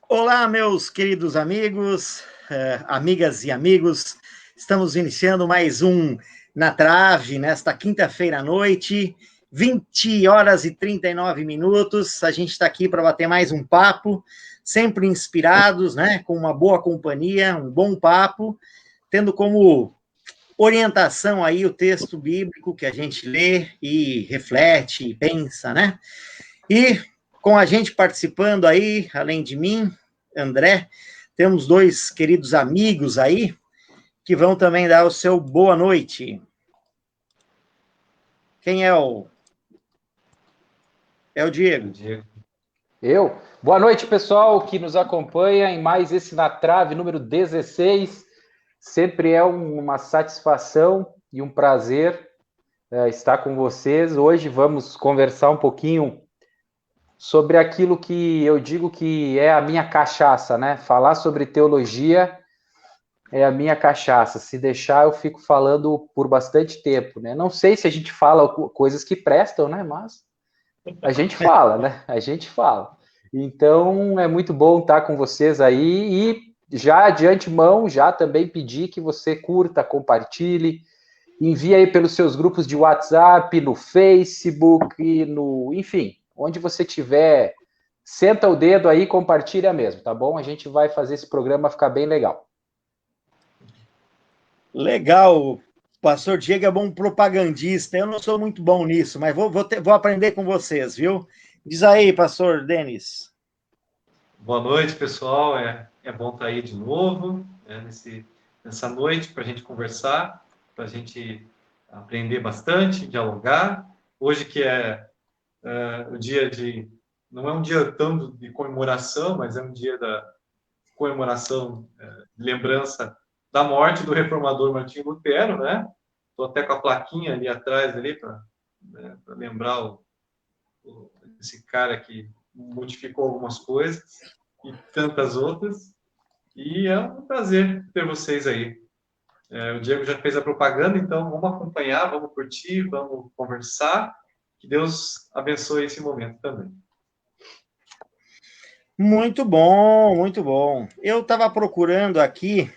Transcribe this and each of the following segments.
Olá, meus queridos amigos, amigas e amigos. Estamos iniciando mais um Na Trave, nesta quinta-feira à noite, 20 horas e 39 minutos. A gente está aqui para bater mais um papo, sempre inspirados, né, com uma boa companhia, um bom papo, tendo como orientação aí o texto bíblico que a gente lê e reflete e pensa, né? E com a gente participando aí, além de mim, André, temos dois queridos amigos aí que vão também dar o seu boa noite. Quem é o? É o O Diego. Diego. Eu? Boa noite, pessoal que nos acompanha em mais esse Na Trave número 16. Sempre é uma satisfação e um prazer estar com vocês. Hoje vamos conversar um pouquinho sobre aquilo que eu digo que é a minha cachaça, né? Falar sobre teologia é a minha cachaça. Se deixar, eu fico falando por bastante tempo, né? Não sei se a gente fala coisas que prestam, né? Mas a gente fala, né? A gente fala. Então é muito bom estar com vocês aí e já de antemão já também pedir que você curta, compartilhe, envie aí pelos seus grupos de WhatsApp, no Facebook, enfim, onde você tiver, senta o dedo aí e compartilha mesmo, tá bom? A gente vai fazer esse programa ficar bem legal. Legal, o pastor Diego é bom propagandista. Eu não sou muito bom nisso, mas vou aprender com vocês, viu? Diz aí, pastor Denis. Boa noite, pessoal. É bom estar aí de novo, nessa noite para a gente conversar, para a gente aprender bastante, dialogar. Hoje que o dia de... Não é um dia tanto de comemoração, mas é um dia da comemoração, de lembrança da morte do reformador Martinho Lutero, né? Estou até com a plaquinha ali atrás, ali, para lembrar esse cara que modificou algumas coisas e tantas outras. E é um prazer ter vocês aí. O Diego já fez a propaganda, então vamos acompanhar, vamos curtir, vamos conversar. Que Deus abençoe esse momento também. Muito bom, muito bom. Eu estava procurando aqui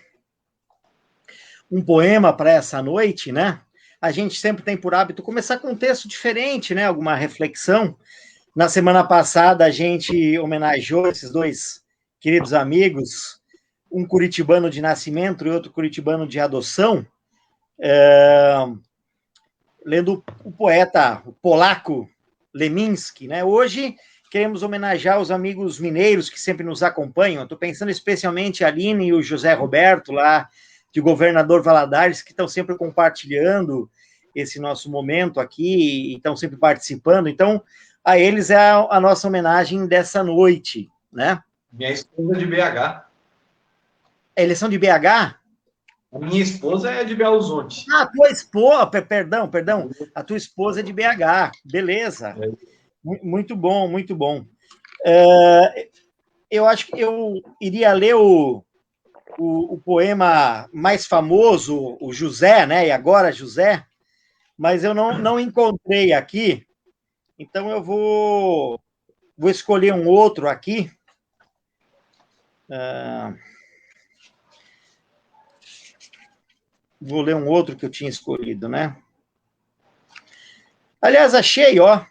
um poema para essa noite, né? A gente sempre tem por hábito começar com um texto diferente, né? Alguma reflexão. Na semana passada, a gente homenageou esses dois queridos amigos, um curitibano de nascimento e outro curitibano de adoção, lendo o poeta o polaco Leminski, né? Hoje queremos homenagear os amigos mineiros que sempre nos acompanham. Estou pensando especialmente a Aline e o José Roberto, lá de Governador Valadares, que estão sempre compartilhando esse nosso momento aqui e estão sempre participando. Então, a eles é a nossa homenagem dessa noite, né? Minha esposa é de BH. Eles são de BH? A minha esposa é de Belo Horizonte. Ah, tua esposa, perdão, a tua esposa é de BH, beleza. Muito bom, muito bom. Eu acho que eu iria ler o poema mais famoso, o José, né? E agora José, mas eu não encontrei aqui, então eu vou escolher um outro aqui. Vou ler um outro que eu tinha escolhido, né? Aliás, achei, ó.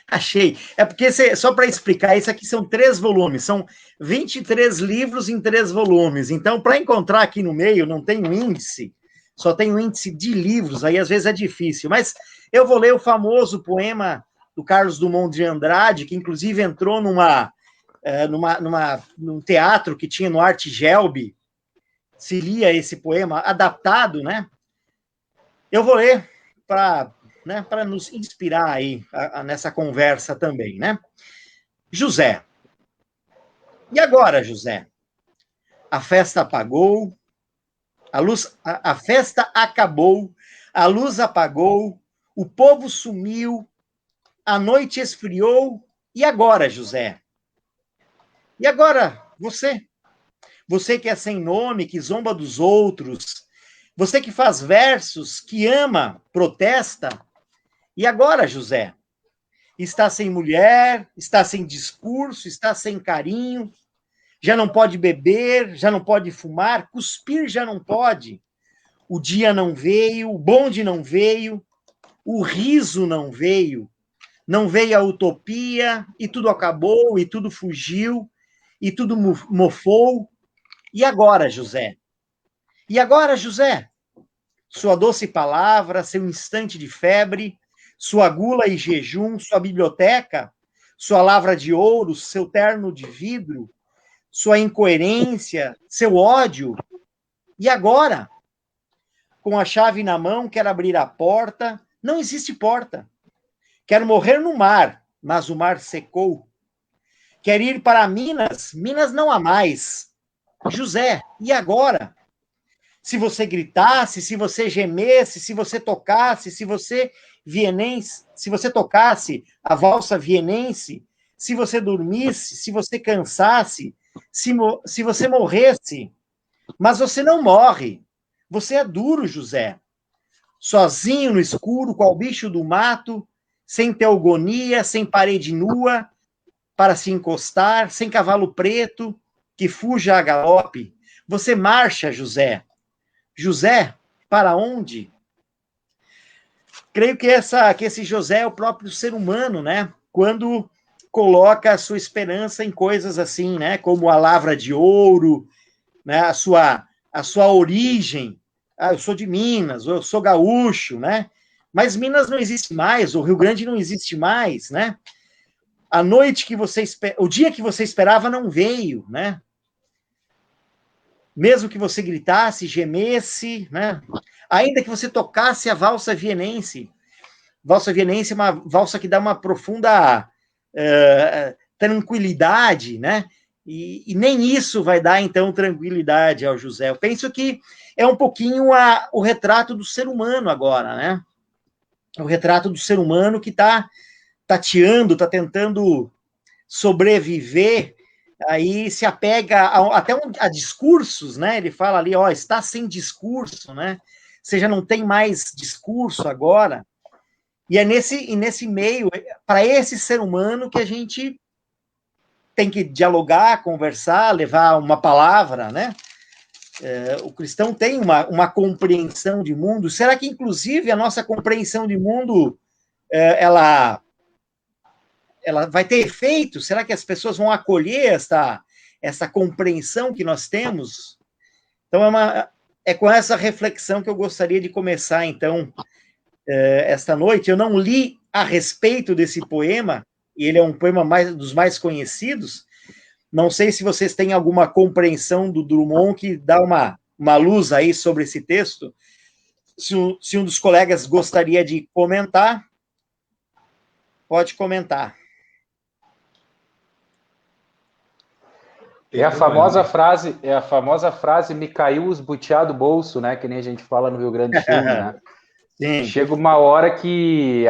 Achei. É porque, só para explicar, isso aqui são 3 volumes, são 23 livros em 3 volumes. Então, para encontrar aqui no meio, não tem um índice, só tem um índice de livros, aí às vezes é difícil. Mas eu vou ler o famoso poema do Carlos Drummond de Andrade, que inclusive entrou num teatro que tinha no Arte Gelbi, se lia esse poema adaptado, né? Eu vou ler para, né, para nos inspirar aí nessa conversa também, né? José. E agora, José? A festa apagou, a festa acabou, a luz apagou, o povo sumiu, a noite esfriou. E agora, José? E agora, você? Você que é sem nome, que zomba dos outros, você que faz versos, que ama, protesta. E agora, José? Está sem mulher, está sem discurso, está sem carinho. já não pode beber, já não pode fumar, cuspir já não pode. O dia não veio, o bonde não veio, o riso não veio a utopia, e tudo acabou, e tudo fugiu, e tudo mofou. E agora, José? E agora, José? Sua doce palavra, seu instante de febre, sua gula e jejum, sua biblioteca, sua lavra de ouro, seu terno de vidro, sua incoerência, seu ódio. E agora? Com a chave na mão, quer abrir a porta. Não existe porta. Quero morrer no mar, mas o mar secou. Quer ir para Minas? Minas não há mais. José, e agora? Se você gritasse, se você gemesse, se você tocasse, se você tocasse a valsa vienense, se você dormisse, se você cansasse, se você morresse, mas você não morre. Você é duro, José. Sozinho no escuro, qual bicho do mato, sem teogonia, sem parede nua para se encostar, sem cavalo preto que fuja a galope. Você marcha, José. José, para onde? Creio que esse José é o próprio ser humano, né? Quando coloca a sua esperança em coisas assim, né? Como a lavra de ouro, né? A sua origem. Ah, eu sou de Minas, ou eu sou gaúcho, né? Mas Minas não existe mais, o Rio Grande não existe mais, né? A noite que você o dia que você esperava não veio, né? Mesmo que você gritasse, gemesse, né? Ainda que você tocasse a valsa vienense. Valsa vienense é uma valsa que dá uma profunda tranquilidade, né? E nem isso vai dar, então, tranquilidade ao José. Eu penso que é um pouquinho o retrato do ser humano agora, né? O retrato do ser humano que está tateando, está tentando sobreviver, aí se apega até a discursos, né? Ele fala ali, ó, está sem discurso, né? Você já não tem mais discurso agora. E é nesse meio, para esse ser humano que a gente tem que dialogar, conversar, levar uma palavra, né? O cristão tem uma compreensão de mundo. Será que, inclusive, a nossa compreensão de mundo, ela vai ter efeito? Será que as pessoas vão acolher essa compreensão que nós temos? Então, é com essa reflexão que eu gostaria de começar, então, esta noite. Eu não li a respeito desse poema, e ele é um poema dos mais conhecidos. Não sei se vocês têm alguma compreensão do Drummond que dá uma luz aí sobre esse texto. Se um dos colegas gostaria de comentar, pode comentar. É a famosa frase, me caiu os butiá do bolso, né? Que nem a gente fala no Rio Grande do Sul, né? Sim. Chega uma hora que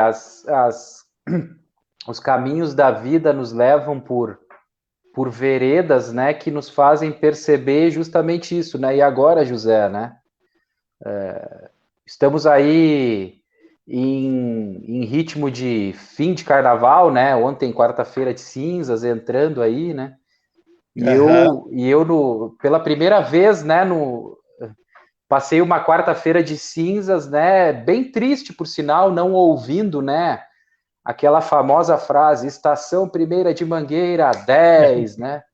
os caminhos da vida nos levam por veredas, né? Que nos fazem perceber justamente isso, né? E agora, José, né? Estamos aí em ritmo de fim de carnaval, né? Ontem, quarta-feira de cinzas, entrando aí, né? E eu pela primeira vez, né, passei uma quarta-feira de cinzas, né, bem triste, por sinal, não ouvindo, né, aquela famosa frase, estação primeira de Mangueira, 10, né,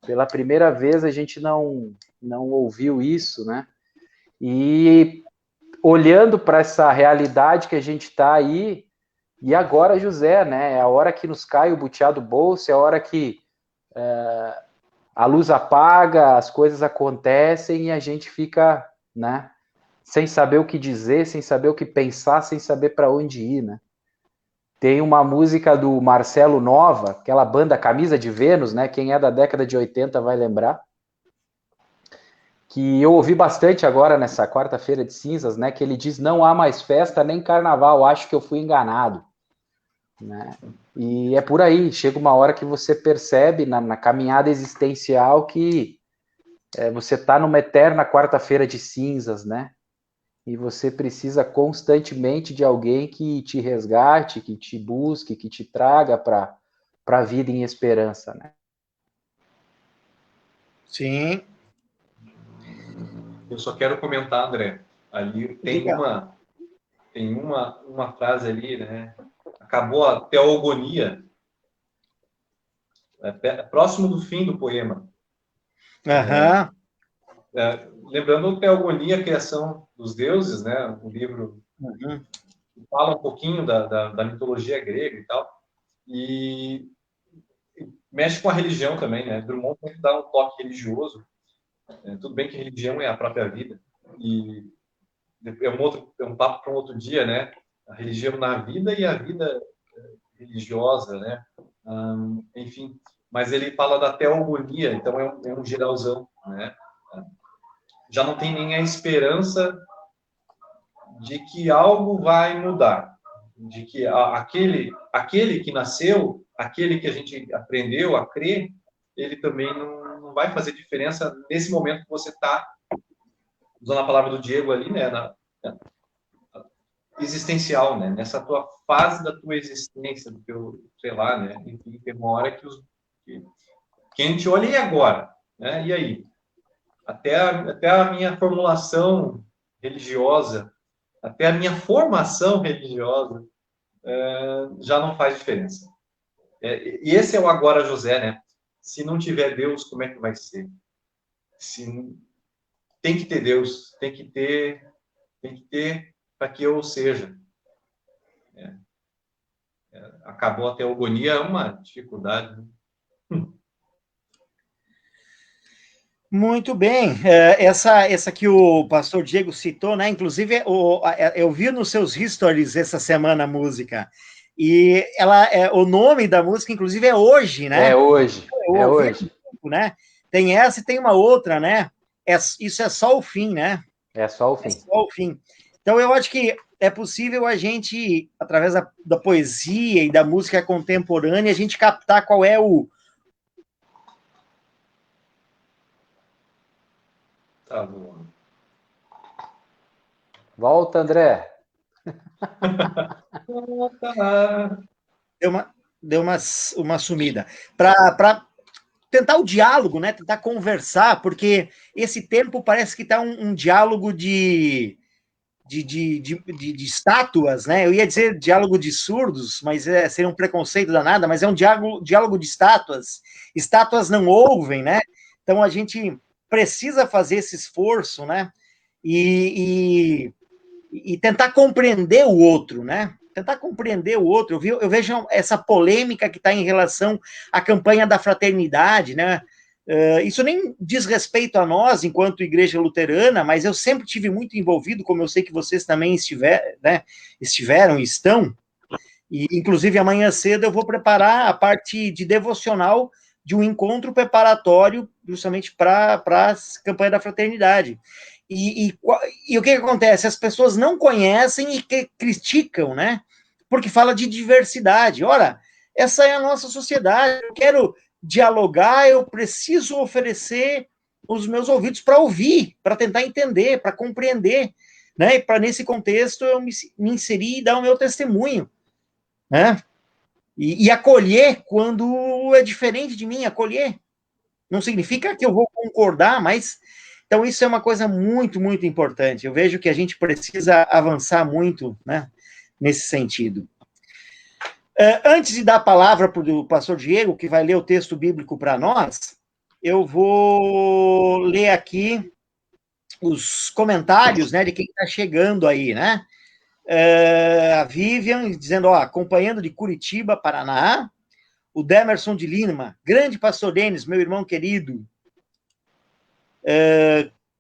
pela primeira vez a gente não ouviu isso, né, e olhando para essa realidade que a gente está aí, e agora, José, né, é a hora que nos cai o butiá do bolso, é a hora que a luz apaga, as coisas acontecem e a gente fica, né, sem saber o que dizer, sem saber o que pensar, sem saber para onde ir, né. Tem uma música do Marcelo Nova, aquela banda Camisa de Vênus, né, quem é da década de 80 vai lembrar, que eu ouvi bastante agora nessa quarta-feira de cinzas, né, que ele diz, não há mais festa nem carnaval, acho que eu fui enganado, né. E é por aí, chega uma hora que você percebe na caminhada existencial que você está numa eterna quarta-feira de cinzas, né? E você precisa constantemente de alguém que te resgate, que te busque, que te traga para a vida em esperança, né? Sim. Eu só quero comentar, André, ali tem uma frase ali, né? Acabou a teogonia, próximo do fim do poema. Aham. Lembrando que a teogonia, a criação dos deuses, né? Um livro Uhum. que fala um pouquinho da mitologia grega e tal, e mexe com a religião também, né? Drummond tem que dar um toque religioso. Tudo bem que religião é a própria vida, e é um papo para um outro dia, né? A religião na vida e a vida religiosa, né? Enfim, mas ele fala da teogonia, então é um geralzão, né? Já não tem nem a esperança de que algo vai mudar, de que aquele que nasceu, aquele que a gente aprendeu a crer, ele também não vai fazer diferença nesse momento que você está usando a palavra do Diego ali, né? Existencial, né? Nessa tua fase da tua existência, do teu, sei lá, né? Enfim, tem uma hora que a gente olha e agora, né? E aí? Até a minha formulação religiosa, até a minha formação religiosa, já não faz diferença. E esse é o agora José, né? Se não tiver Deus, como é que vai ser? Tem que ter Deus, tem que ter para que eu seja. Acabou a teogonia, é uma dificuldade, né? Muito bem. Essa que o pastor Diego citou, né? Inclusive, eu vi nos seus stories essa semana a música. E o nome da música, inclusive, é Hoje, né? É hoje. Eu ouvi há tempo, né? Tem essa e tem uma outra, né? Isso é só o fim, né? É só o fim. É só o fim. Então, eu acho que é possível a gente, através da poesia e da música contemporânea, a gente captar qual é o. Tá bom. Volta, André. Deu uma sumida. Para tentar o diálogo, né? Tentar conversar, porque esse tempo parece que está um diálogo de estátuas, né? Eu ia dizer diálogo de surdos, mas seria um preconceito danado, mas é um diálogo de estátuas. Estátuas não ouvem, né? Então a gente precisa fazer esse esforço, né? E tentar compreender o outro, né? Tentar compreender o outro. Eu vejo essa polêmica que está em relação à campanha da fraternidade, né? Isso nem diz respeito a nós, enquanto igreja luterana, mas eu sempre tive muito envolvido, como eu sei que vocês também estiveram e estão, e inclusive amanhã cedo eu vou preparar a parte de devocional de um encontro preparatório justamente para a campanha da fraternidade. E o que acontece? As pessoas não conhecem e criticam, né? Porque fala de diversidade. Ora, essa é a nossa sociedade. Eu quero dialogar, eu preciso oferecer os meus ouvidos para ouvir, para tentar entender, para compreender, né? E para, nesse contexto, eu me inserir e dar o meu testemunho, né? E acolher quando é diferente de mim, acolher. Não significa que eu vou concordar, mas... Então, isso é uma coisa muito, muito importante. Eu vejo que a gente precisa avançar muito, né, nesse sentido. Antes de dar a palavra para o pastor Diego, que vai ler o texto bíblico para nós, eu vou ler aqui os comentários, né, de quem está chegando aí, né? A Vivian dizendo, ó, acompanhando de Curitiba, Paraná. O Demerson de Lima, grande pastor Denis, meu irmão querido.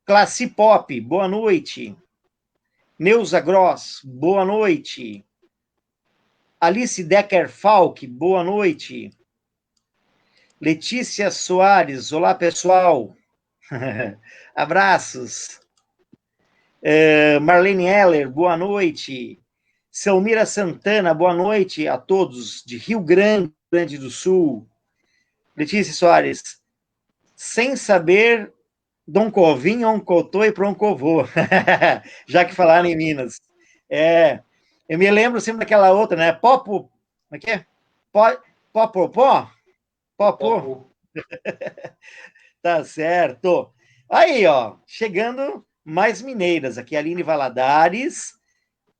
Classe Pop, boa noite. Neuza Gross, boa noite. Alice Decker Falk, boa noite. Letícia Soares, olá pessoal. Abraços. Marlene Heller, boa noite. Selmira Santana, boa noite a todos de Rio Grande do Sul. Letícia Soares, sem saber Dom Covim, Oncotô e Proncovô, já que falaram em Minas. Eu me lembro sempre daquela outra, né? Popo, como é que é? Popopó? Popô. Tá certo. Aí, ó, chegando mais mineiras aqui, Aline Valadares,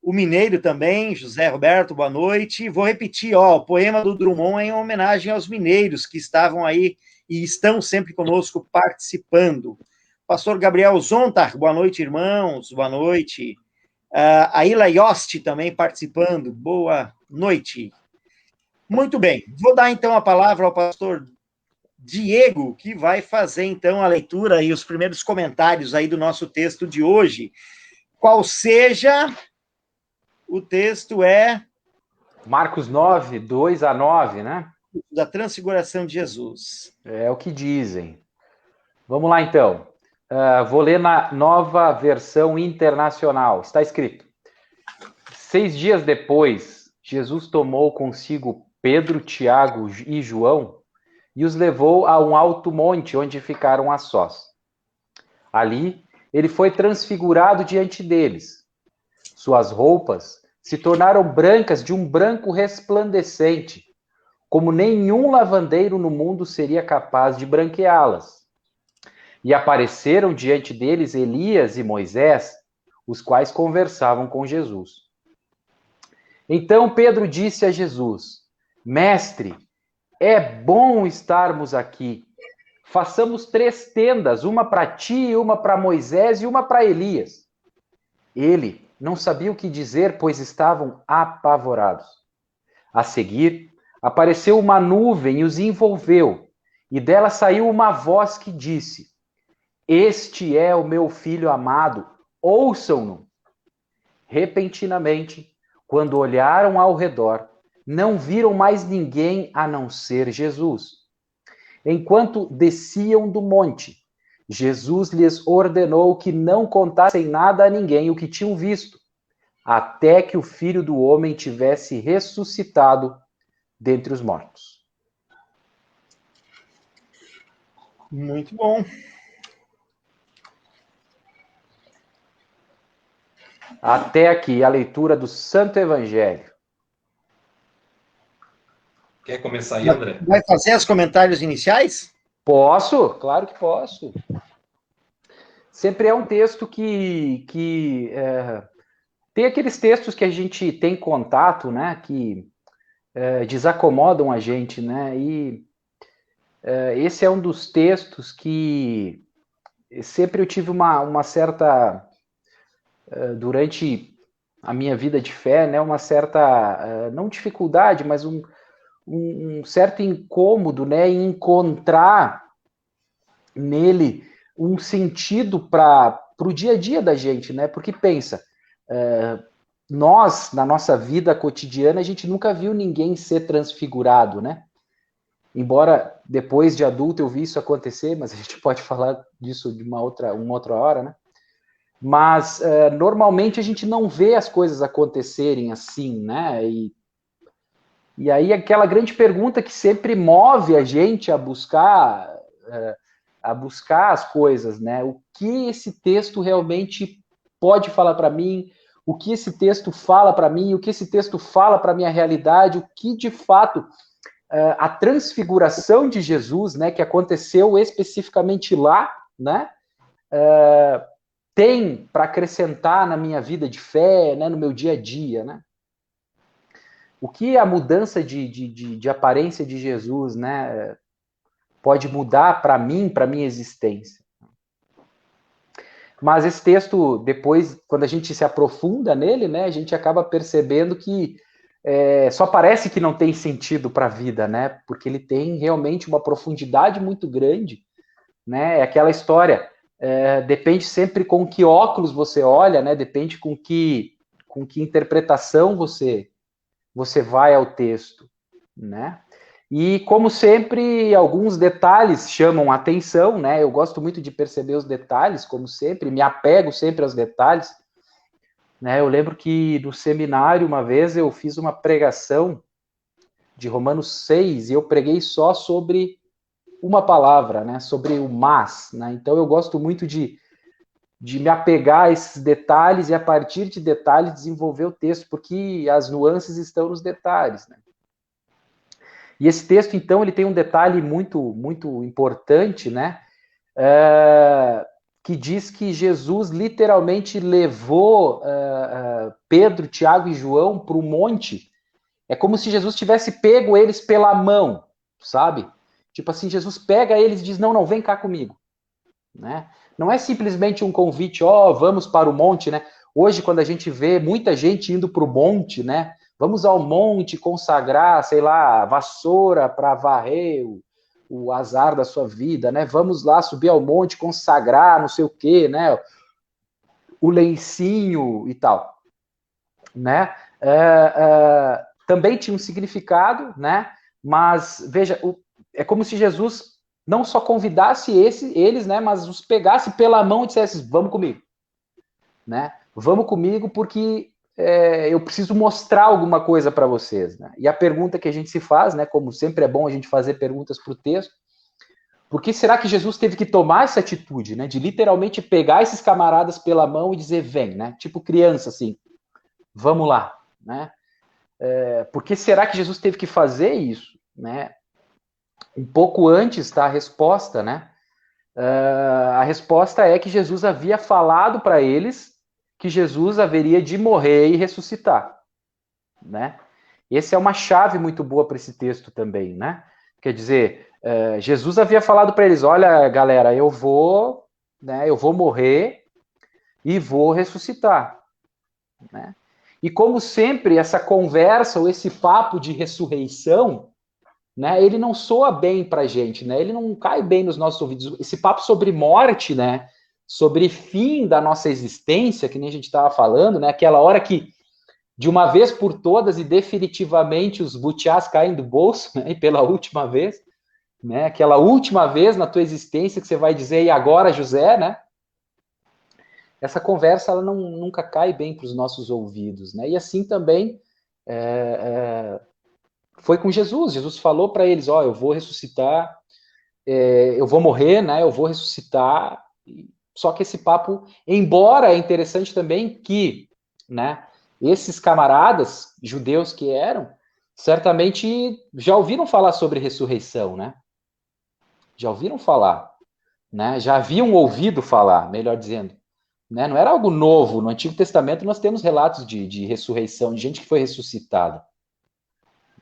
o mineiro também, José Roberto, boa noite. Vou repetir, ó, o poema do Drummond é em homenagem aos mineiros que estavam aí e estão sempre conosco participando. Pastor Gabriel Zontar, boa noite, irmãos, boa noite. A Ila Yost também participando, boa noite. Muito bem, vou dar então a palavra ao pastor Diego, que vai fazer então a leitura e os primeiros comentários aí do nosso texto de hoje. Qual seja, o texto é... Marcos 9, 2 a 9, né? Da transfiguração de Jesus. É o que dizem. Vamos lá, então. Vou ler na Nova Versão Internacional. Está escrito: 6 dias depois, Jesus tomou consigo Pedro, Tiago e João e os levou a um alto monte, onde ficaram a sós. Ali, ele foi transfigurado diante deles. Suas roupas se tornaram brancas de um branco resplandecente, como nenhum lavandeiro no mundo seria capaz de branqueá-las. E apareceram diante deles Elias e Moisés, os quais conversavam com Jesus. Então Pedro disse a Jesus: Mestre, é bom estarmos aqui. Façamos 3 tendas, uma para ti, uma para Moisés e uma para Elias. Ele não sabia o que dizer, pois estavam apavorados. A seguir, apareceu uma nuvem e os envolveu, e dela saiu uma voz que disse: Este é o meu filho amado, ouçam-no. Repentinamente, quando olharam ao redor, não viram mais ninguém a não ser Jesus. Enquanto desciam do monte, Jesus lhes ordenou que não contassem nada a ninguém o que tinham visto, até que o Filho do Homem tivesse ressuscitado dentre os mortos. Muito bom. Até aqui a leitura do Santo Evangelho. Quer começar aí, André? Vai fazer os comentários iniciais? Posso? Claro que posso. Sempre é um texto que tem aqueles textos que a gente tem contato, né, que desacomodam a gente, né, e esse é um dos textos que sempre eu tive uma certa, durante a minha vida de fé, né, uma certa, não dificuldade, mas um certo incômodo, né, em encontrar nele um sentido para o dia a dia da gente, né? Porque pensa, nós, na nossa vida cotidiana, a gente nunca viu ninguém ser transfigurado, né? Embora depois de adulto eu vi isso acontecer, mas a gente pode falar disso de uma outra hora, né? Mas normalmente a gente não vê as coisas acontecerem assim, né? E aí aquela grande pergunta que sempre move a gente a buscar as coisas, né? O que esse texto realmente pode falar para mim? O que esse texto fala para mim? O que esse texto fala para minha realidade? O que de fato a transfiguração de Jesus, né, que aconteceu especificamente lá, né, tem para acrescentar na minha vida de fé, né, no meu dia a dia, né? O que a mudança de aparência de Jesus, né, pode mudar para mim, para minha existência. Mas esse texto, depois, quando a gente se aprofunda nele, né, a gente acaba percebendo que só parece que não tem sentido para a vida, né, porque ele tem realmente uma profundidade muito grande, né, é aquela história, depende sempre com que óculos você olha, né, depende com que interpretação você vai ao texto, né? E, como sempre, alguns detalhes chamam a atenção, né? Eu gosto muito de perceber os detalhes, como sempre, me apego sempre aos detalhes, né? Eu lembro que no seminário, uma vez, eu fiz uma pregação de Romanos 6 e eu preguei só sobre uma palavra, né? Sobre o mas, né? Então, eu gosto muito de me apegar a esses detalhes e, a partir de detalhes, desenvolver o texto, porque as nuances estão nos detalhes, né? E esse texto, então, ele tem um detalhe muito, muito importante, né? que diz que Jesus literalmente levou Pedro, Tiago e João para o monte. É como se Jesus tivesse pego eles pela mão, sabe? Tipo assim, Jesus pega eles e diz, não, vem cá comigo. Né? Não é simplesmente um convite, vamos para o monte, né? Hoje, quando a gente vê muita gente indo para o monte, né? Vamos ao monte consagrar, sei lá, vassoura para varrer o azar da sua vida, né? Vamos lá subir ao monte, consagrar, não sei o quê, né? O lencinho e tal, né? Também tinha um significado, né? Mas veja, é como se Jesus não só convidasse eles, né? Mas os pegasse pela mão e dissesse: vamos comigo, né? Vamos comigo porque eu preciso mostrar alguma coisa para vocês, né? E a pergunta que a gente se faz, né? Como sempre é bom a gente fazer perguntas para o texto. Por que será que Jesus teve que tomar essa atitude, né? De literalmente pegar esses camaradas pela mão e dizer, vem, né? Tipo criança, assim, vamos lá, né? Por que será que Jesus teve que fazer isso, né? Um pouco antes está a resposta, né? A resposta é que Jesus havia falado para eles que Jesus haveria de morrer e ressuscitar, né? Essa é uma chave muito boa para esse texto também, né? Quer dizer, Jesus havia falado para eles, olha, galera, eu vou morrer e vou ressuscitar, né? E como sempre, essa conversa ou esse papo de ressurreição, né, ele não soa bem para a gente, né? Ele não cai bem nos nossos ouvidos. Esse papo sobre morte, né? Sobre fim da nossa existência, que nem a gente estava falando, né? Aquela hora que de uma vez por todas e definitivamente os butiás caem do bolso, né? E pela última vez, né? Aquela última vez na tua existência que você vai dizer, e agora, José, né? Essa conversa ela nunca cai bem para os nossos ouvidos, né? E assim também foi com Jesus. Jesus falou para eles, eu vou ressuscitar, eu vou morrer, né? Eu vou ressuscitar. Só que esse papo, embora é interessante também que, né? Esses camaradas judeus que eram, certamente já ouviram falar sobre ressurreição, né? Já ouviram falar, né? Já haviam ouvido falar, melhor dizendo. Né? Não era algo novo. No Antigo Testamento nós temos relatos de ressurreição, de gente que foi ressuscitada.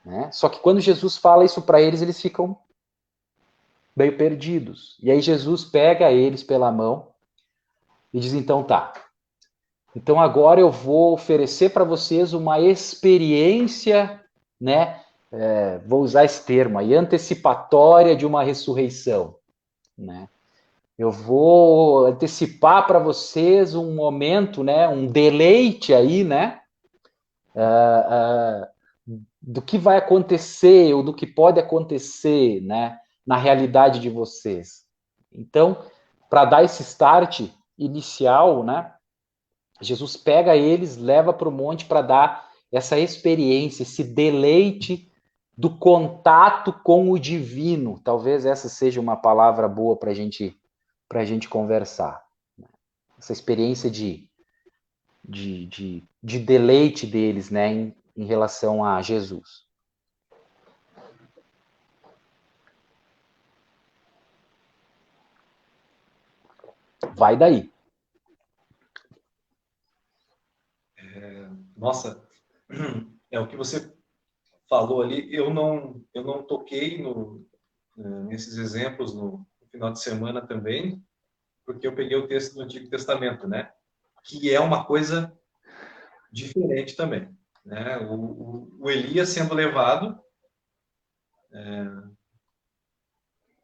Né? Só que quando Jesus fala isso para eles, eles ficam meio perdidos. E aí Jesus pega eles pela mão e diz, então tá. Então agora eu vou oferecer para vocês uma experiência, né? Vou usar esse termo aí, antecipatória de uma ressurreição, né? Eu vou antecipar para vocês um momento, né? Um deleite aí, né? Do que vai acontecer ou do que pode acontecer, né? Na realidade de vocês. Então, para dar esse start inicial, né? Jesus pega eles, leva para o monte para dar essa experiência, esse deleite do contato com o divino. Talvez essa seja uma palavra boa para a gente conversar. Essa experiência de deleite deles, né, em relação a Jesus. Vai daí. Nossa, o que você falou ali, eu não toquei nesses exemplos no final de semana também, porque eu peguei o texto do Antigo Testamento, né? Que é uma coisa diferente também, né? O Elias sendo levado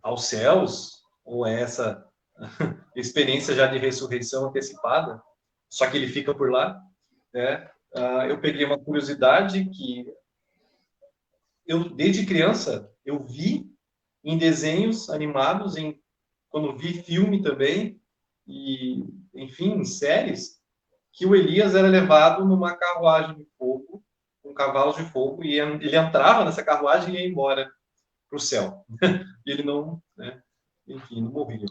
aos céus, ou essa experiência já de ressurreição antecipada, só que ele fica por lá, né? Eu peguei uma curiosidade que eu, desde criança, eu vi em desenhos animados, quando vi filme também, e, enfim, em séries, que o Elias era levado numa carruagem de fogo, com cavalos de fogo, e ele entrava nessa carruagem e ia embora para o céu. E ele não, né, enfim, não morria.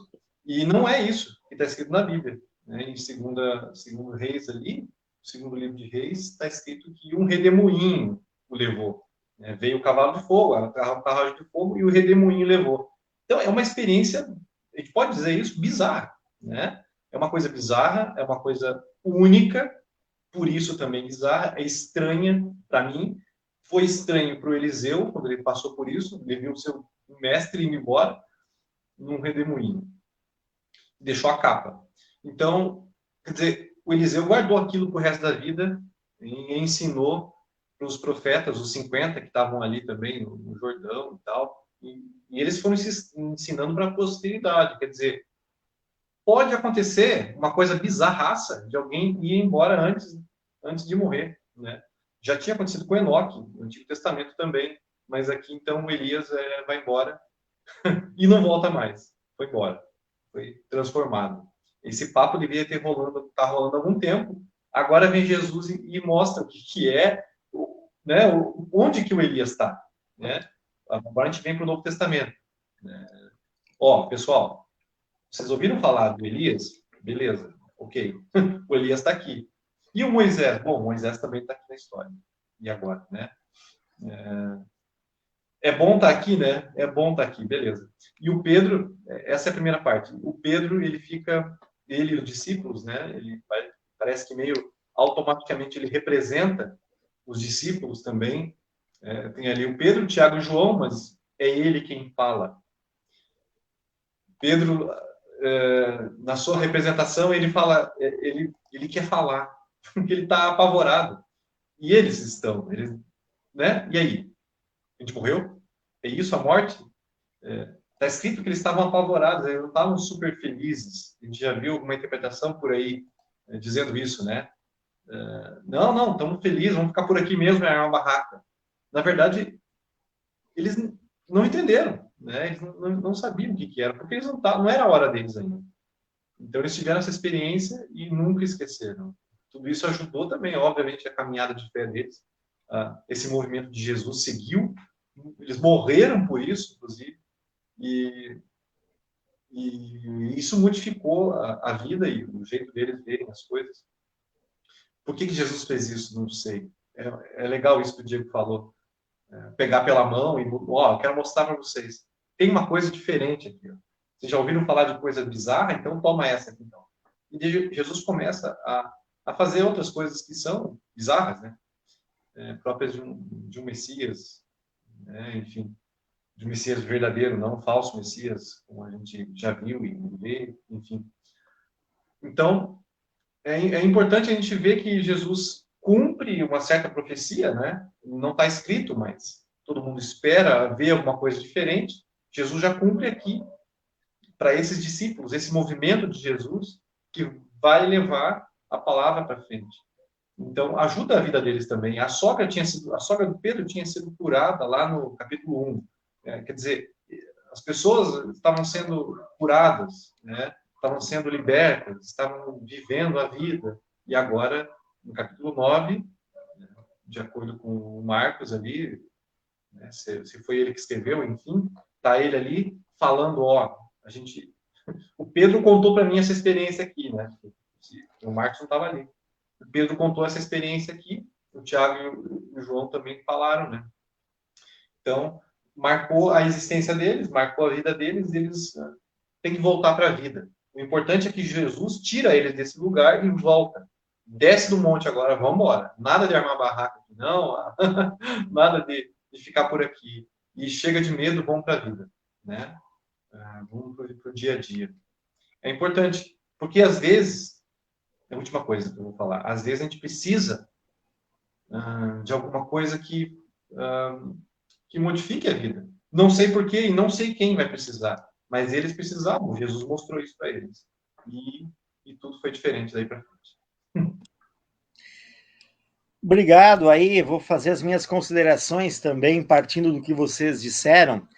E não é isso que está escrito na Bíblia. Né? Em segundo Reis ali, segundo livro de Reis, está escrito que um redemoinho o levou. Né? Veio o cavalo de fogo, a carruagem de fogo, e o redemoinho levou. Então, é uma experiência a gente pode dizer isso, bizarra, né? É uma coisa bizarra, é uma coisa única, por isso também bizarra, é estranha para mim, foi estranho para o Eliseu, quando ele passou por isso, ele viu o seu mestre indo embora num redemoinho. Deixou a capa. Então, quer dizer, o Eliseu guardou aquilo para o resto da vida e ensinou para os profetas, os 50 que estavam ali também no Jordão e tal, e eles foram ensinando para a posteridade. Quer dizer, pode acontecer uma coisa bizarraça de alguém ir embora antes de morrer, né? Já tinha acontecido com Enoque, no Antigo Testamento também, mas aqui então Elias vai embora e não volta mais. Foi embora, foi transformado. Esse papo devia tá rolando há algum tempo. Agora vem Jesus e mostra o que é, né? Onde que o Elias está, né? Agora a gente vem para o Novo Testamento. Ó, pessoal, vocês ouviram falar do Elias? Beleza, ok. O Elias está aqui. E o Moisés? Bom, o Moisés também está aqui na história. E agora, né? É bom estar aqui, né? É bom estar aqui, beleza. E o Pedro, essa é a primeira parte. O Pedro, ele e os discípulos, né? Ele parece que meio automaticamente ele representa os discípulos também. Tem ali o Pedro, o Tiago e o João, mas é ele quem fala. Pedro, na sua representação, ele fala, ele quer falar, porque ele está apavorado. E eles estão, né? E aí? A gente morreu? É isso a morte? Está escrito que eles estavam apavorados, eles não estavam super felizes. A gente já viu alguma interpretação por aí dizendo isso, né? Não, estamos felizes, vamos ficar por aqui mesmo, é uma barraca. Na verdade, eles não entenderam, né? Eles não sabiam o que era, porque eles não era a hora deles ainda. Então, eles tiveram essa experiência e nunca esqueceram. Tudo isso ajudou também, obviamente, a caminhada de fé deles. Esse movimento de Jesus seguiu, eles morreram por isso, inclusive, e isso modificou a vida e o jeito deles verem as coisas. Por que Jesus fez isso? Não sei. É legal isso que o Diego falou. Pegar pela mão e, eu quero mostrar para vocês. Tem uma coisa diferente aqui. Ó. Vocês já ouviram falar de coisa bizarra? Então toma essa aqui, então. E Jesus começa a fazer outras coisas que são bizarras, né? Próprias de um Messias, né? Enfim, de um Messias verdadeiro, não um falso Messias, como a gente já viu e vê, enfim. Então, é importante a gente ver que Jesus cumpre uma certa profecia, né? Não está escrito, mas todo mundo espera ver alguma coisa diferente. Jesus já cumpre aqui para esses discípulos, esse movimento de Jesus que vai levar a palavra para frente. Então, ajuda a vida deles também. A sogra do Pedro tinha sido curada lá no capítulo 1. Quer dizer, as pessoas estavam sendo curadas, né? Estavam sendo libertas, estavam vivendo a vida. E agora, no capítulo 9, de acordo com o Marcos ali, né, se foi ele que escreveu, enfim, está ele ali falando, o Pedro contou para mim essa experiência aqui, né? O Marcos não estava ali. O Pedro contou essa experiência aqui, o Tiago e o João também falaram, né? Então, marcou a existência deles, marcou a vida deles, eles têm que voltar para a vida. O importante é que Jesus tira eles desse lugar e volta. Desce do monte agora, vamos embora. Nada de armar barraca aqui, não. Nada de ficar por aqui. E chega de medo, vamos para a vida, né? Vamos para o dia a dia. É importante, porque às vezes, é a última coisa que eu vou falar, às vezes a gente precisa de alguma coisa que modifique a vida. Não sei porquê e não sei quem vai precisar, mas eles precisavam. Jesus mostrou isso para eles. E tudo foi diferente daí para frente. Obrigado. Aí vou fazer as minhas considerações também, partindo do que vocês disseram.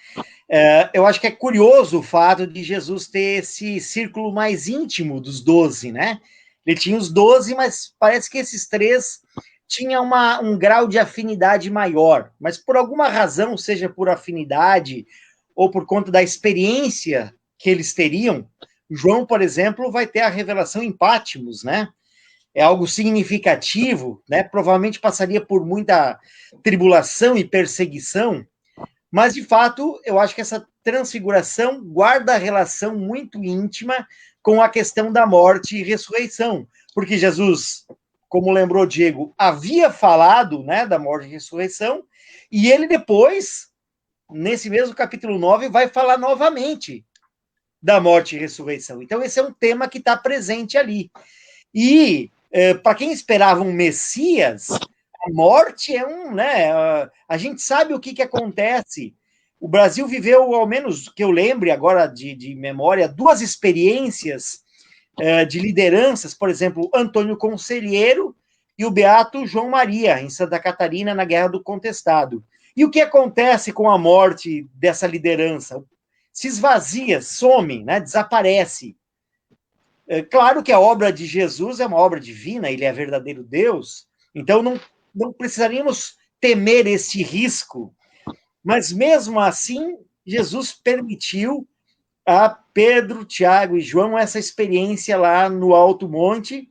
Eu acho que é curioso o fato de Jesus ter esse círculo mais íntimo dos 12, né? Ele tinha os 12, mas parece que esses 3 tinham um grau de afinidade maior. Mas por alguma razão, seja por afinidade ou por conta da experiência que eles teriam, João, por exemplo, vai ter a revelação em Patmos, né? É algo significativo, né? Provavelmente passaria por muita tribulação e perseguição, mas, de fato, eu acho que essa transfiguração guarda relação muito íntima com a questão da morte e ressurreição, porque Jesus, como lembrou Diego, havia falado, né, da morte e ressurreição, e ele depois, nesse mesmo capítulo 9, vai falar novamente da morte e ressurreição. Então, esse é um tema que está presente ali. E, para quem esperava um Messias, a morte é né, a gente sabe o que acontece. O Brasil viveu, ao menos que eu lembre agora de memória, 2 experiências de lideranças, por exemplo, Antônio Conselheiro e o beato João Maria, em Santa Catarina, na Guerra do Contestado. E o que acontece com a morte dessa liderança? Se esvazia, some, né, desaparece. Claro que a obra de Jesus é uma obra divina, ele é verdadeiro Deus, então não precisaríamos temer esse risco, mas mesmo assim, Jesus permitiu a Pedro, Tiago e João essa experiência lá no Alto Monte,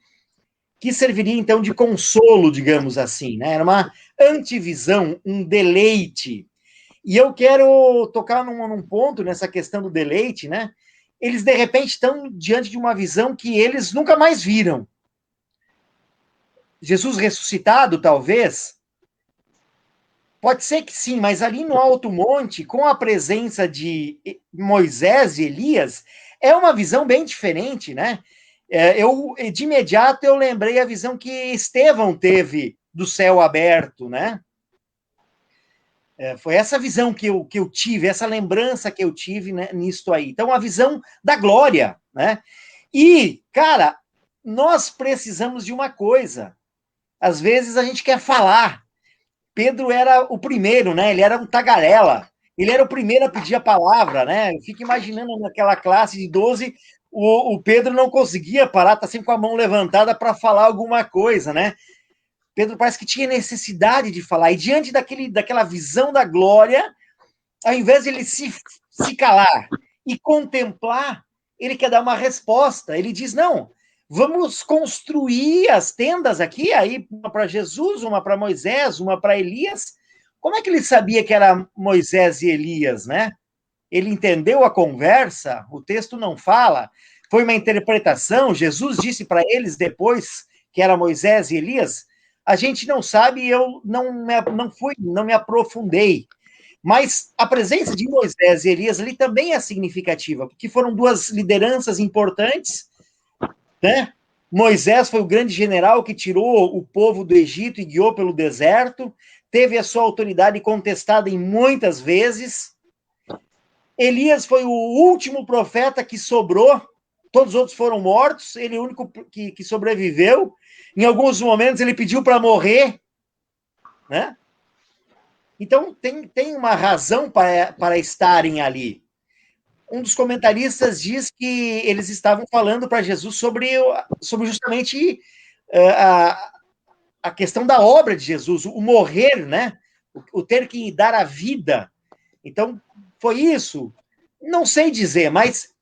que serviria então de consolo, digamos assim, né? Era uma antivisão, um deleite. E eu quero tocar num ponto nessa questão do deleite, né? Eles, de repente, estão diante de uma visão que eles nunca mais viram. Jesus ressuscitado, talvez? Pode ser que sim, mas ali no Alto Monte, com a presença de Moisés e Elias, é uma visão bem diferente, né? De imediato, eu lembrei a visão que Estevão teve do céu aberto, né? Foi essa visão que eu tive, essa lembrança que eu tive, né, nisto aí. Então, a visão da glória, né? E, cara, nós precisamos de uma coisa. Às vezes a gente quer falar. Pedro era o primeiro, né? Ele era um tagarela. Ele era o primeiro a pedir a palavra, né? Eu fico imaginando naquela classe de 12, o Pedro não conseguia parar, tá sempre com a mão levantada para falar alguma coisa, né? Pedro parece que tinha necessidade de falar. E diante daquela visão da glória, ao invés de ele se calar e contemplar, ele quer dar uma resposta. Ele diz, não, vamos construir as tendas aqui, aí uma para Jesus, uma para Moisés, uma para Elias. Como é que ele sabia que era Moisés e Elias, né? Ele entendeu a conversa, o texto não fala, foi uma interpretação, Jesus disse para eles depois que era Moisés e Elias. A gente não sabe, eu não me aprofundei. Mas a presença de Moisés e Elias ali também é significativa, porque foram 2 lideranças importantes, né? Moisés foi o grande general que tirou o povo do Egito e guiou pelo deserto, teve a sua autoridade contestada em muitas vezes. Elias foi o último profeta que sobrou, todos os outros foram mortos, ele é o único que sobreviveu. Em alguns momentos ele pediu para morrer, né? Então tem uma razão para estarem ali. Um dos comentaristas diz que eles estavam falando para Jesus sobre justamente a questão da obra de Jesus, o morrer, né? O ter que dar a vida. Então, foi isso. Não sei dizer, mas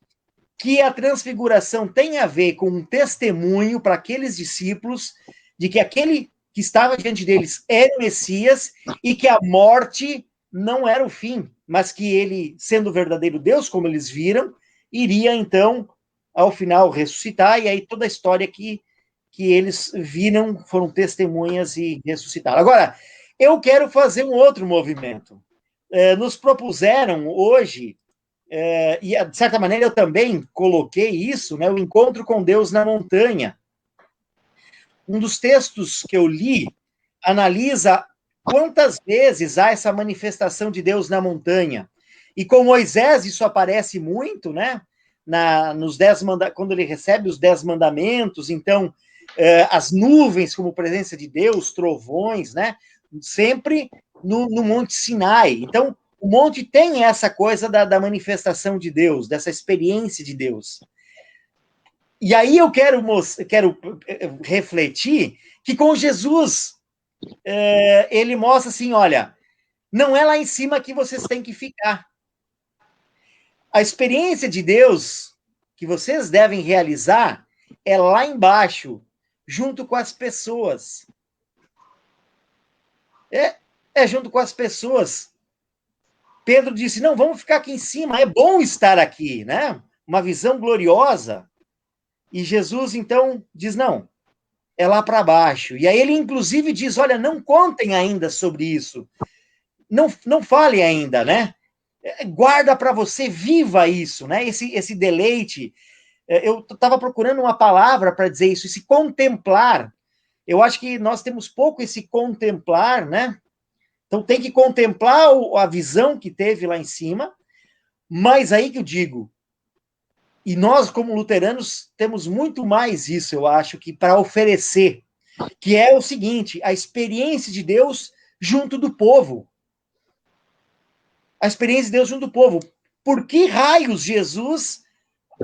que a transfiguração tem a ver com um testemunho para aqueles discípulos de que aquele que estava diante deles era o Messias e que a morte não era o fim, mas que ele, sendo o verdadeiro Deus, como eles viram, iria então, ao final, ressuscitar, e aí toda a história que eles viram, foram testemunhas e ressuscitaram. Agora, eu quero fazer um outro movimento. Nos propuseram hoje, e de certa maneira eu também coloquei isso, né, o encontro com Deus na montanha. Um dos textos que eu li analisa quantas vezes há essa manifestação de Deus na montanha. E com Moisés isso aparece muito, né? Quando ele recebe os 10 mandamentos, então as nuvens como presença de Deus, trovões, né? Sempre no Monte Sinai. Então, o monte tem essa coisa da manifestação de Deus, dessa experiência de Deus. E aí eu quero refletir que com Jesus, ele mostra assim, olha, não é lá em cima que vocês têm que ficar. A experiência de Deus que vocês devem realizar é lá embaixo, junto com as pessoas. É junto com as pessoas. Pedro disse, não, vamos ficar aqui em cima, é bom estar aqui, né? Uma visão gloriosa. E Jesus, então, diz, não, é lá para baixo. E aí ele, inclusive, diz, olha, não contem ainda sobre isso. Não fale ainda, né? Guarda para você, viva isso, né? Esse deleite. Eu estava procurando uma palavra para dizer isso, esse contemplar. Eu acho que nós temos pouco esse contemplar, né? Então tem que contemplar a visão que teve lá em cima, mas aí que eu digo, e nós como luteranos temos muito mais isso, eu acho, que para oferecer, que é o seguinte, a experiência de Deus junto do povo. A experiência de Deus junto do povo. Por que raios Jesus,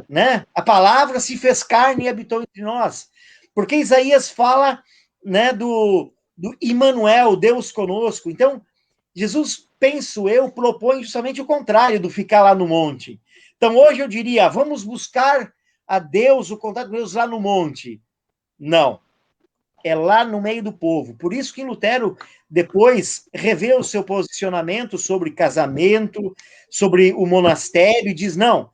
né? A palavra se fez carne e habitou entre nós. Porque Isaías fala, né, do Immanuel, Deus conosco. Então, Jesus, penso eu, propõe justamente o contrário do ficar lá no monte. Então, hoje eu diria, vamos buscar a Deus, o contato com Deus lá no monte. Não. É lá no meio do povo. Por isso que Lutero depois revê o seu posicionamento sobre casamento, sobre o monastério, e diz, não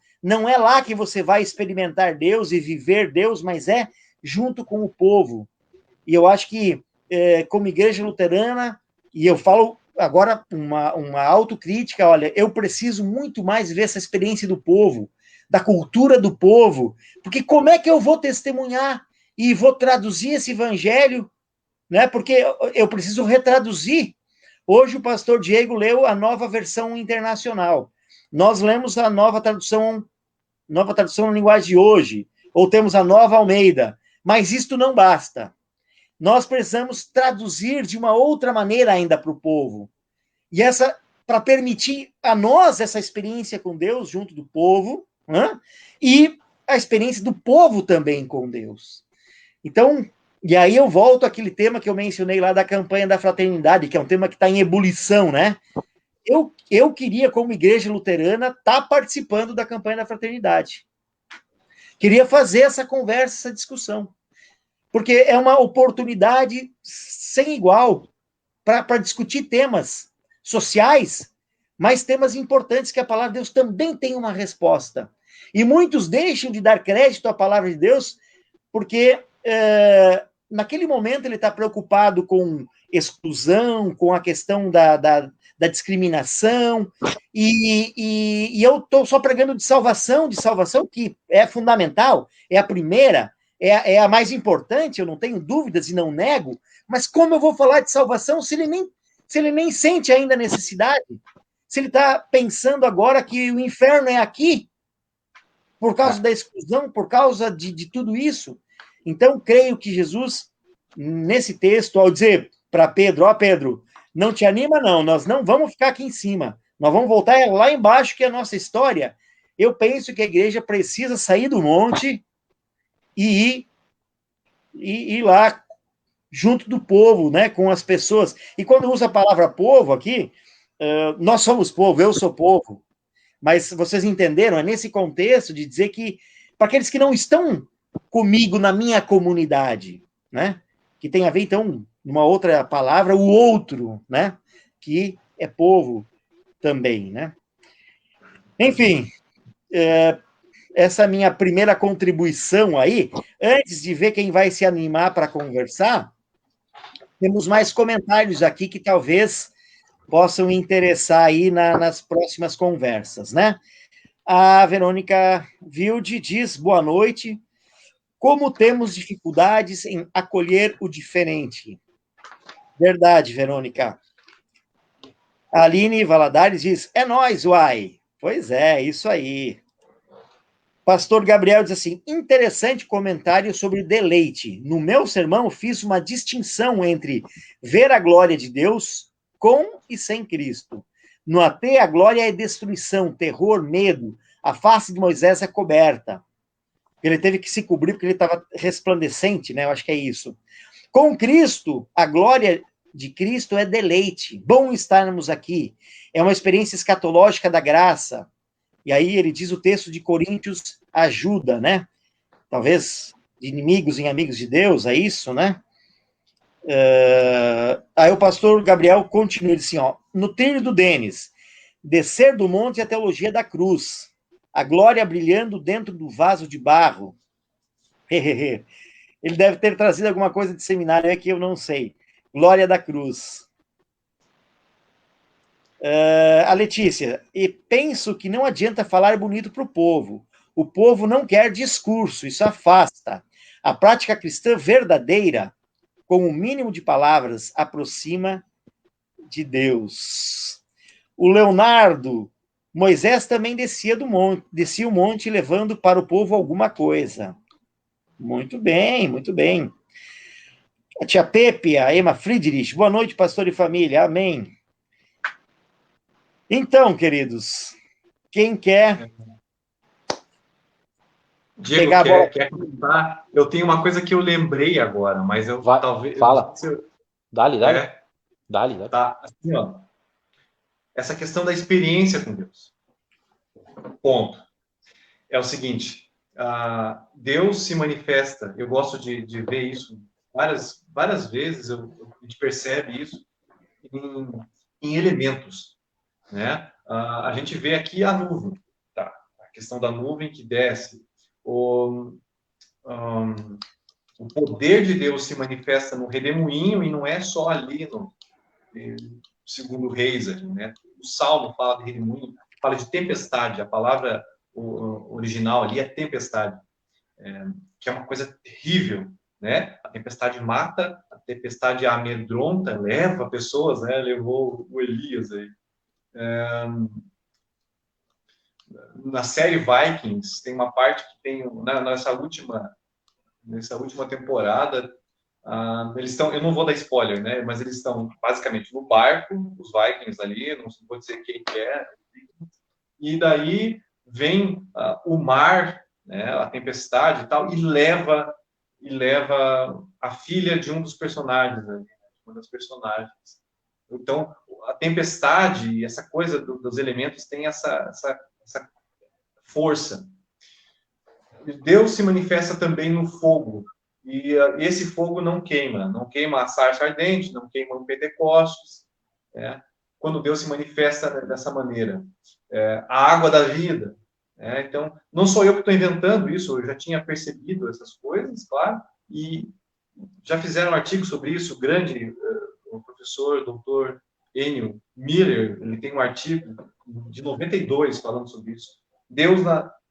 é lá que você vai experimentar Deus e viver Deus, mas é junto com o povo. E eu acho que, como igreja luterana, e eu falo agora uma autocrítica, olha, eu preciso muito mais ver essa experiência do povo, da cultura do povo, porque como é que eu vou testemunhar e vou traduzir esse evangelho, né? Porque eu preciso retraduzir. Hoje o pastor Diego leu a nova versão internacional. Nós lemos a nova tradução na linguagem de hoje, ou temos a nova Almeida, mas isto não basta. Nós precisamos traduzir de uma outra maneira ainda para o povo. E para permitir a nós essa experiência com Deus junto do povo, né? E a experiência do povo também com Deus. Então, e aí eu volto àquele tema que eu mencionei lá da campanha da fraternidade, que é um tema que está em ebulição, né? Eu queria, como igreja luterana, estar participando da campanha da fraternidade. Queria fazer essa conversa, essa discussão. Porque é uma oportunidade sem igual para discutir temas sociais, mas temas importantes que a palavra de Deus também tem uma resposta. E muitos deixam de dar crédito à palavra de Deus porque naquele momento ele está preocupado com exclusão, com a questão da discriminação, e eu estou só pregando de salvação, que é fundamental, é a primeira, é a mais importante, eu não tenho dúvidas e não nego, mas como eu vou falar de salvação se ele nem sente ainda a necessidade? Se ele está pensando agora que o inferno é aqui, por causa da exclusão, por causa de tudo isso? Então, creio que Jesus, nesse texto, ao dizer para Pedro, Pedro, não te anima não, nós não vamos ficar aqui em cima, nós vamos voltar lá embaixo, que é a nossa história. Eu penso que a igreja precisa sair do monte e ir lá junto do povo, né, com as pessoas. E quando usa a palavra povo aqui, nós somos povo, eu sou povo, mas vocês entenderam? É nesse contexto de dizer que, para aqueles que não estão comigo na minha comunidade, né, que tem a ver, então, numa outra palavra, o outro, né, que é povo também, né. Enfim, essa é a minha primeira contribuição aí. Antes de ver quem vai se animar para conversar, temos mais comentários aqui que talvez possam interessar aí nas próximas conversas, né? A Verônica Wilde diz, boa noite, como temos dificuldades em acolher o diferente. Verdade, Verônica. A Aline Valadares diz, é nóis, uai. Pois é, isso aí. Pastor Gabriel diz assim, interessante comentário sobre deleite. No meu sermão, fiz uma distinção entre ver a glória de Deus com e sem Cristo. No ateu, a glória é destruição, terror, medo. A face de Moisés é coberta. Ele teve que se cobrir porque ele estava resplandecente, né? Eu acho que é isso. Com Cristo, a glória de Cristo é deleite. Bom estarmos aqui. É uma experiência escatológica da graça. E aí ele diz o texto de Coríntios ajuda, né? Talvez de inimigos em amigos de Deus, é isso, né? Aí o pastor Gabriel continua assim, ó, no trilho do Denis, Descer do monte e a teologia da cruz. A glória brilhando dentro do vaso de barro. Ele deve ter trazido alguma coisa de seminário, é que eu não sei. Glória da cruz. A Letícia, e penso que não adianta falar bonito para o povo. O povo não quer discurso, isso afasta. A prática cristã verdadeira, com o mínimo de palavras, aproxima de Deus. O Leonardo, Moisés também descia o monte levando para o povo alguma coisa. Muito bem, muito bem. A tia Pepe, a Emma Friedrich, boa noite, pastor e família, amém. Então, queridos, quem quer... Diego, quer comentar? Eu tenho uma coisa que eu lembrei agora, mas eu talvez... Fala. Dá-lhe. Tá, assim, ó. Essa questão da experiência com Deus. Ponto. É o seguinte, Deus se manifesta, eu gosto de ver isso várias vezes, a gente percebe isso em elementos, né? A gente vê aqui a nuvem, tá? A questão da nuvem que desce, o poder de Deus se manifesta no redemoinho e não é só ali no segundo Reis, né? O Salmo fala de redemoinho, fala de tempestade, a palavra original ali é tempestade, que é uma coisa terrível, né? A tempestade mata, a tempestade amedronta, leva pessoas, né? Levou o Elias aí. Na série Vikings tem uma parte que tem nessa última temporada, eles estão, eu não vou dar spoiler, né? Mas eles estão basicamente no barco, os Vikings ali, não vou dizer quem que é, e daí vem o mar, né, a tempestade e tal, e leva a filha de um dos personagens, né, uma das personagens. Então, a tempestade, essa coisa dos elementos tem essa força. Deus se manifesta também no fogo, e esse fogo não queima a sarça ardente, não queima o Pentecostes, né? Quando Deus se manifesta dessa maneira. A água da vida. Então, não sou eu que estou inventando isso, eu já tinha percebido essas coisas, claro, e já fizeram um artigo sobre isso, grande, o professor, doutor Enio Miller, ele tem um artigo de 92 falando sobre isso. Deus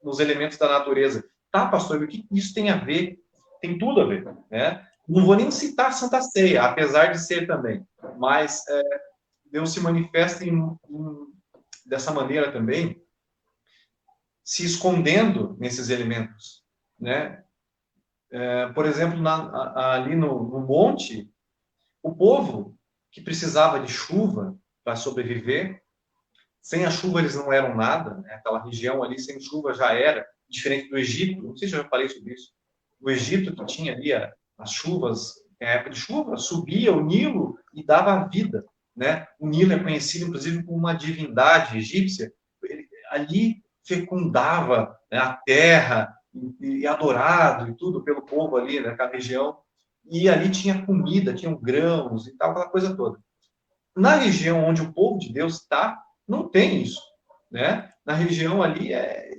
nos elementos da natureza. Tá, pastor, o que isso tem a ver? Tem tudo a ver, né? Não vou nem citar Santa Ceia, apesar de ser também, mas Deus se manifesta dessa maneira também, se escondendo nesses elementos, né? Por exemplo, ali no monte, o povo que precisava de chuva para sobreviver, sem a chuva eles não eram nada, né? Aquela região ali sem chuva já era, diferente do Egito, não sei se eu já falei sobre isso, o Egito que tinha ali as chuvas, a época de chuva, subia o Nilo e dava vida, né? O Nilo é conhecido, inclusive, como uma divindade egípcia. Ele ali fecundava, né, a terra e adorado e tudo pelo povo ali naquela região. E ali tinha comida, tinham grãos e tal, aquela coisa toda. Na região onde o povo de Deus está, não tem isso, né? Na região ali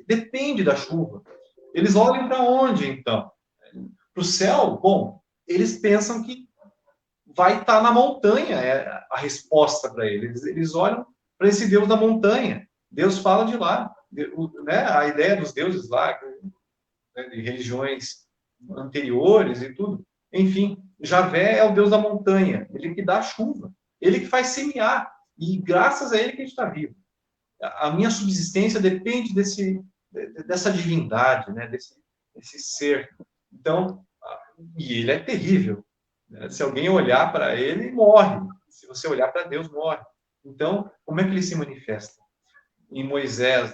depende da chuva. Eles olham para onde, então? Para o céu? Bom, eles pensam que vai estar na montanha, a resposta para eles. Eles olham para esse Deus da montanha. Deus fala de lá, né? A ideia dos deuses lá, né, de religiões anteriores e tudo. Enfim, Javé é o Deus da montanha, ele que dá a chuva, ele que faz semear, e graças a ele que a gente está vivo. A minha subsistência depende dessa divindade, né? desse ser. Então, e ele é terrível. Se alguém olhar para ele, morre. Se você olhar para Deus, morre. Então, como é que ele se manifesta? Em Moisés,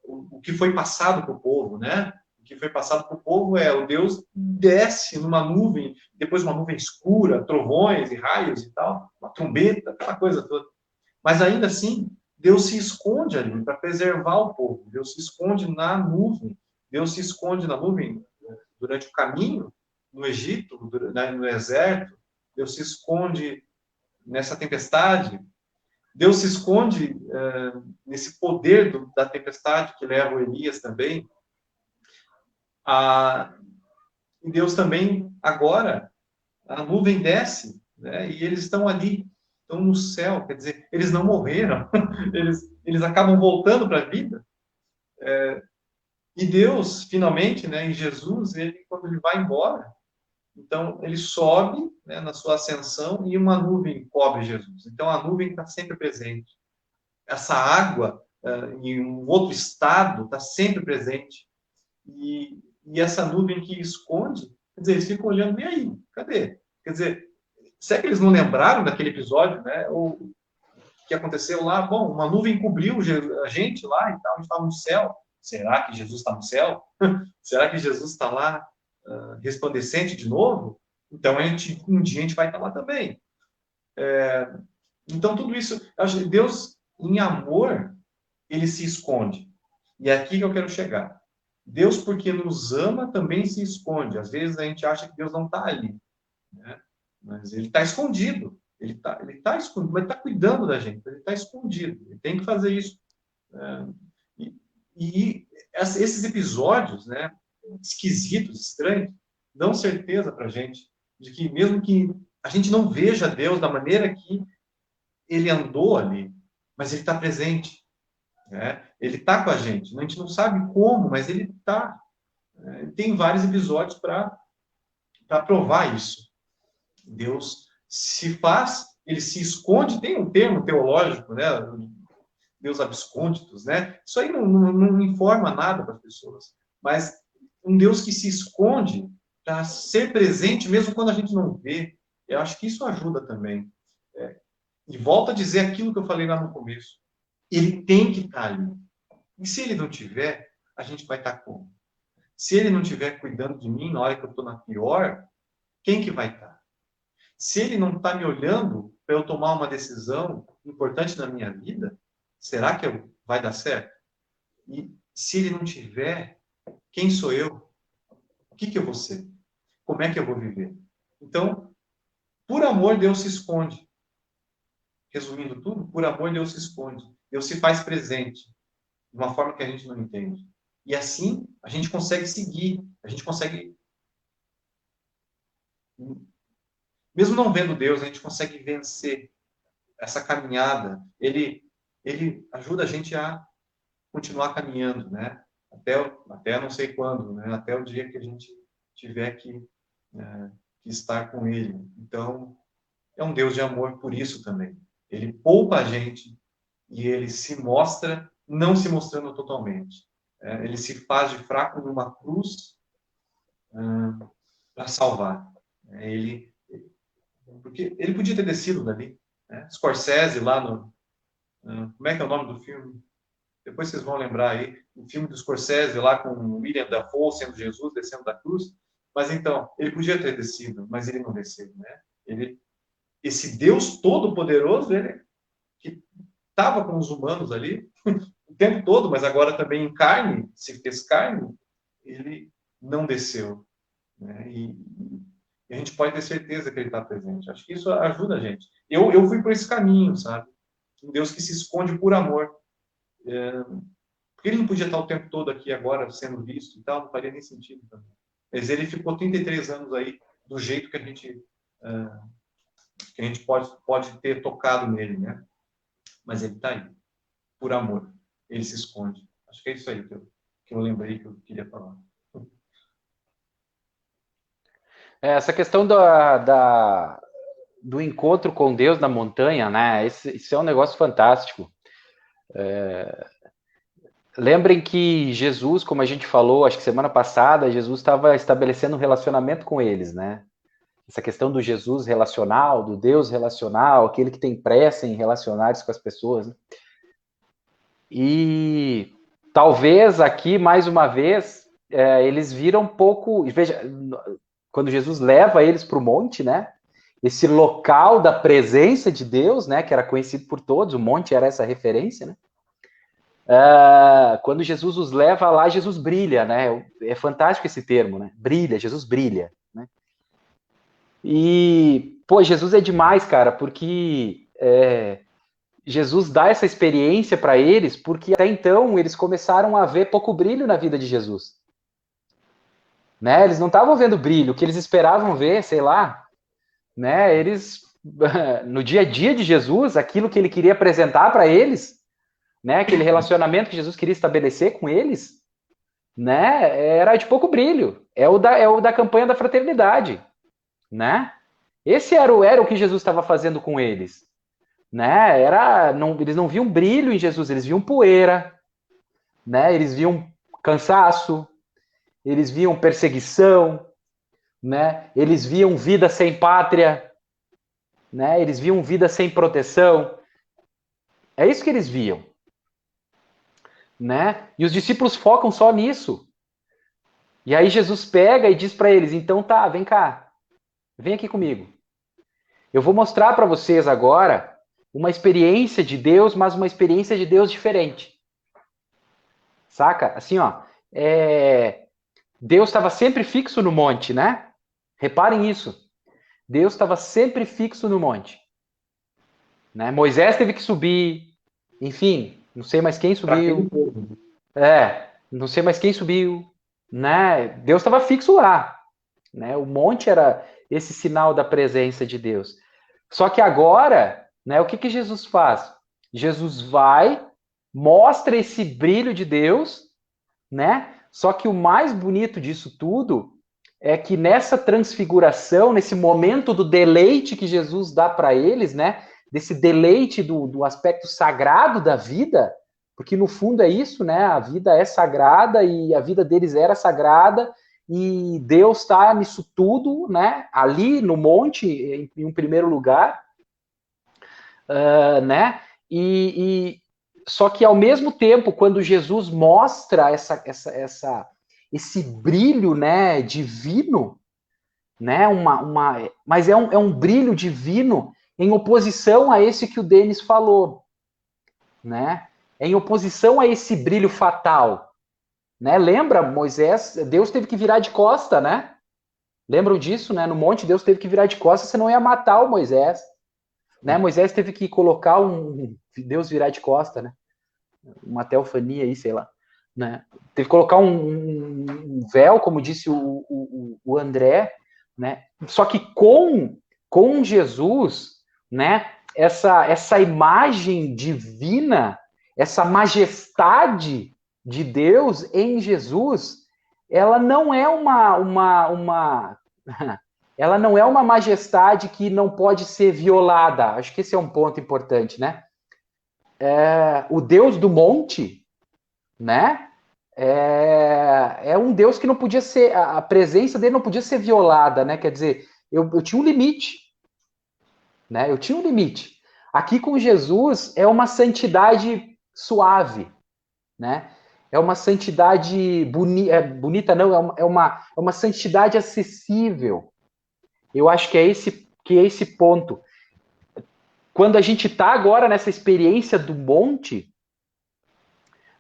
o que foi passado para o povo, né? O que foi passado para o povo o Deus desce numa nuvem, depois uma nuvem escura, trovões e raios e tal, uma trombeta, aquela coisa toda. Mas ainda assim, Deus se esconde ali para preservar o povo. Deus se esconde na nuvem. Deus se esconde na nuvem durante o caminho, no Egito, no deserto. Deus se esconde nessa tempestade. Deus se esconde nesse poder da tempestade que leva o Elias também. E Deus também, agora, a nuvem desce, né? E eles estão ali, estão no céu, quer dizer, eles não morreram, eles acabam voltando para a vida. E Deus, finalmente, né, em Jesus, quando ele vai embora, então ele sobe, né, na sua ascensão e uma nuvem cobre Jesus. Então a nuvem está sempre presente. Essa água, em um outro estado, está sempre presente. E essa nuvem que esconde, quer dizer, eles ficam olhando, e aí? Cadê? Quer dizer, será que eles não lembraram daquele episódio, né? Ou o que aconteceu lá? Bom, uma nuvem cobriu a gente lá e tal, a gente estava no céu. Será que Jesus está no céu? Será que Jesus está lá resplandecente de novo? Então, um dia a gente vai estar lá também. Então, tudo isso, Deus, em amor, ele se esconde. E é aqui que eu quero chegar. Deus, porque nos ama, também se esconde. Às vezes a gente acha que Deus não está ali, né? Mas ele está escondido. Ele tá escondido, mas está cuidando da gente. Ele está escondido. Ele tem que fazer isso. E esses episódios, né, esquisitos, estranhos, dão certeza para a gente de que mesmo que a gente não veja Deus da maneira que ele andou ali, mas ele está presente, né? Ele está com a gente. A gente não sabe como, mas ele está. Tem vários episódios para provar isso. Deus se faz, ele se esconde. Tem um termo teológico, né? Deus abscônditos, né? Isso aí não informa nada para as pessoas. Mas um Deus que se esconde para ser presente mesmo quando a gente não vê. Eu acho que isso ajuda também. E volto a dizer aquilo que eu falei lá no começo. Ele tem que estar ali. E se ele não tiver, a gente vai estar como? Se ele não estiver cuidando de mim na hora que eu estou na pior, quem que vai estar? Se ele não está me olhando para eu tomar uma decisão importante na minha vida, será que vai dar certo? E se ele não tiver, quem sou eu? O que eu vou ser? Como é que eu vou viver? Então, por amor, Deus se esconde. Resumindo tudo, por amor, Deus se esconde. Deus se faz presente de uma forma que a gente não entende. E assim, a gente consegue seguir, a gente consegue... Mesmo não vendo Deus, a gente consegue vencer essa caminhada. Ele ajuda a gente a continuar caminhando, né? Até não sei quando, né? Até o dia que a gente tiver que estar com Ele. Então, é um Deus de amor por isso também. Ele poupa a gente e Ele se mostra, não se mostrando totalmente. Ele se faz de fraco numa cruz para salvar. Porque ele podia ter descido dali, né? Scorsese lá no... como é que é o nome do filme? Depois vocês vão lembrar aí. O filme do Scorsese lá com William Dafoe sendo Jesus, descendo da cruz. Mas então, ele podia ter descido, mas ele não desceu, né? Esse Deus todo-poderoso, ele que estava com os humanos ali o tempo todo, mas agora também em carne, se fez carne, ele não desceu, né? E a gente pode ter certeza que ele está presente. Acho que isso ajuda a gente. Eu fui por esse caminho, sabe? Um Deus que se esconde por amor. Porque ele não podia estar o tempo todo aqui agora sendo visto e tal, não faria nem sentido também. Mas ele ficou 33 anos aí do jeito que a gente pode ter tocado nele, né? Mas ele está aí, por amor. Ele se esconde. Acho que é isso aí que eu lembrei que eu queria falar. Essa questão do encontro com Deus na montanha, né? Isso é um negócio fantástico. Lembrem que Jesus, como a gente falou, acho que semana passada, Jesus estava estabelecendo um relacionamento com eles, né? Essa questão do Jesus relacional, do Deus relacional, aquele que tem pressa em relacionar-se com as pessoas, né? E talvez aqui, mais uma vez, eles viram um pouco... Veja, quando Jesus leva eles para o monte, né? Esse local da presença de Deus, né? Que era conhecido por todos, o monte era essa referência, né? Quando Jesus os leva lá, Jesus brilha, né? É fantástico esse termo, né? Brilha, Jesus brilha, né? E, pô, Jesus é demais, cara, porque Jesus dá essa experiência para eles, porque até então eles começaram a ver pouco brilho na vida de Jesus. Né? Eles não estavam vendo brilho, o que eles esperavam ver, sei lá, né? Eles, no dia a dia de Jesus, aquilo que ele queria apresentar para eles, né? Aquele relacionamento que Jesus queria estabelecer com eles, né? Era de pouco brilho. É o da campanha da fraternidade, né? Esse era o que Jesus estava fazendo com eles, né? Eles não viam brilho em Jesus, eles viam poeira, né? Eles viam cansaço, eles viam perseguição, né? Eles viam vida sem pátria, né? Eles viam vida sem proteção. É isso que eles viam, né? E os discípulos focam só nisso. E aí Jesus pega e diz para eles: então tá, vem cá, vem aqui comigo. Eu vou mostrar para vocês agora uma experiência de Deus, mas uma experiência de Deus diferente. Saca? Assim, ó, Deus estava sempre fixo no monte, né? Reparem isso. Deus estava sempre fixo no monte. Né? Moisés teve que subir, enfim, não sei mais quem subiu. Não sei mais quem subiu. Né? Deus estava fixo lá. Né? O monte era esse sinal da presença de Deus. Só que agora, né, o que Jesus faz? Jesus vai, mostra esse brilho de Deus, né? Só que o mais bonito disso tudo é que nessa transfiguração, nesse momento do deleite que Jesus dá para eles, né? Desse deleite do aspecto sagrado da vida, porque no fundo é isso, né? A vida é sagrada e a vida deles era sagrada e Deus está nisso tudo, né? Ali no monte, em um primeiro lugar, né? Só que ao mesmo tempo, quando Jesus mostra esse brilho, né, divino, né, mas é um brilho divino em oposição a esse que o Denis falou, né? Em oposição a esse brilho fatal, né? Lembra, Moisés, Deus teve que virar de costa, né? Lembram disso, né? No monte, Deus teve que virar de costa, senão ia matar o Moisés, né? Moisés teve que colocar Deus virar de costa, né? Uma teofania aí, sei lá, né? Teve que colocar um véu, como disse o André, né? Só que com Jesus, né? Essa imagem divina, essa majestade de Deus em Jesus, ela não é ela não é uma majestade que não pode ser violada. Acho que esse é um ponto importante, né? O Deus do monte, né? É um Deus que não podia ser, a presença dele não podia ser violada, né? Quer dizer, eu tinha um limite, né? Eu tinha um limite. Aqui com Jesus é uma santidade suave, né? É uma santidade bonita, não, é uma santidade acessível. Eu acho que é esse ponto. Quando a gente está agora nessa experiência do monte,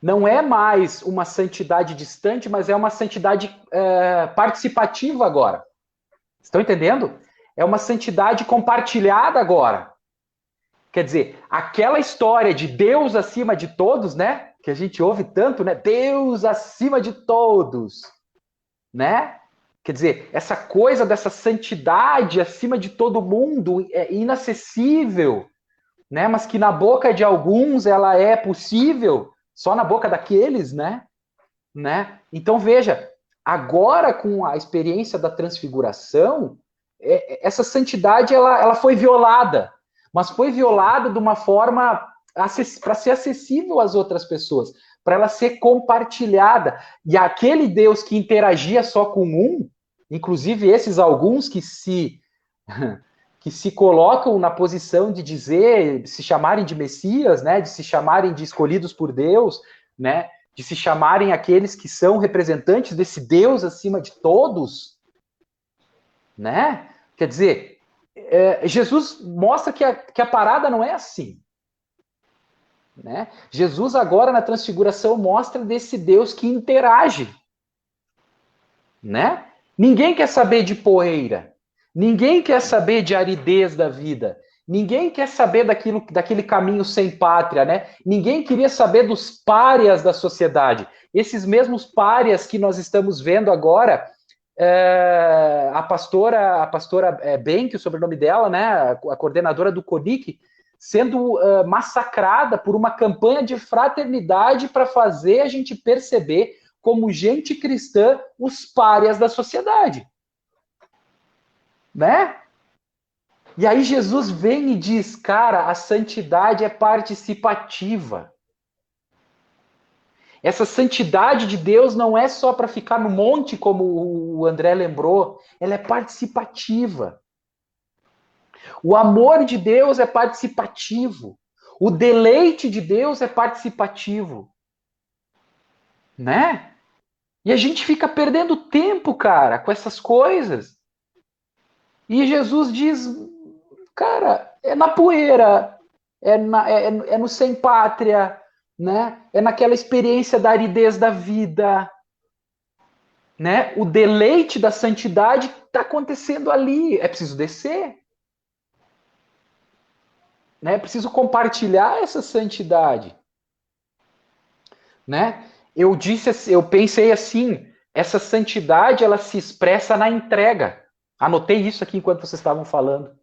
não é mais uma santidade distante, mas é uma santidade participativa agora. Estão entendendo? É uma santidade compartilhada agora. Quer dizer, aquela história de Deus acima de todos, né? Que a gente ouve tanto, né? Deus acima de todos, né? Quer dizer, essa coisa dessa santidade acima de todo mundo é inacessível, né? Mas que na boca de alguns ela é possível, só na boca daqueles, né? Então veja, agora com a experiência da transfiguração, essa santidade ela foi violada, mas foi violada de uma forma para ser acessível às outras pessoas, para ela ser compartilhada. E aquele Deus que interagia só com um, inclusive esses alguns que se colocam na posição de dizer, de se chamarem de Messias, né, de se chamarem de escolhidos por Deus, né, de se chamarem aqueles que são representantes desse Deus acima de todos, né? Quer dizer, Jesus mostra que a parada não é assim. Né? Jesus agora na transfiguração mostra desse Deus que interage. Né? Ninguém quer saber de poeira. Ninguém quer saber de aridez da vida. Ninguém quer saber daquele caminho sem pátria, né? Ninguém queria saber dos párias da sociedade. Esses mesmos párias que nós estamos vendo agora, a pastora Ben, que é o sobrenome dela, né? A coordenadora do CONIC, sendo massacrada por uma campanha de fraternidade para fazer a gente perceber, como gente cristã, os párias da sociedade. Né? E aí Jesus vem e diz, cara, a santidade é participativa. Essa santidade de Deus não é só para ficar no monte, como o André lembrou, ela é participativa. O amor de Deus é participativo. O deleite de Deus é participativo. Né? E a gente fica perdendo tempo, cara, com essas coisas. E Jesus diz, cara, é na poeira, é no sem pátria, né? É naquela experiência da aridez da vida. Né? O deleite da santidade está acontecendo ali. É preciso descer. Né? É preciso compartilhar essa santidade. Né? Eu pensei assim, essa santidade ela se expressa na entrega. Anotei isso aqui enquanto vocês estavam falando.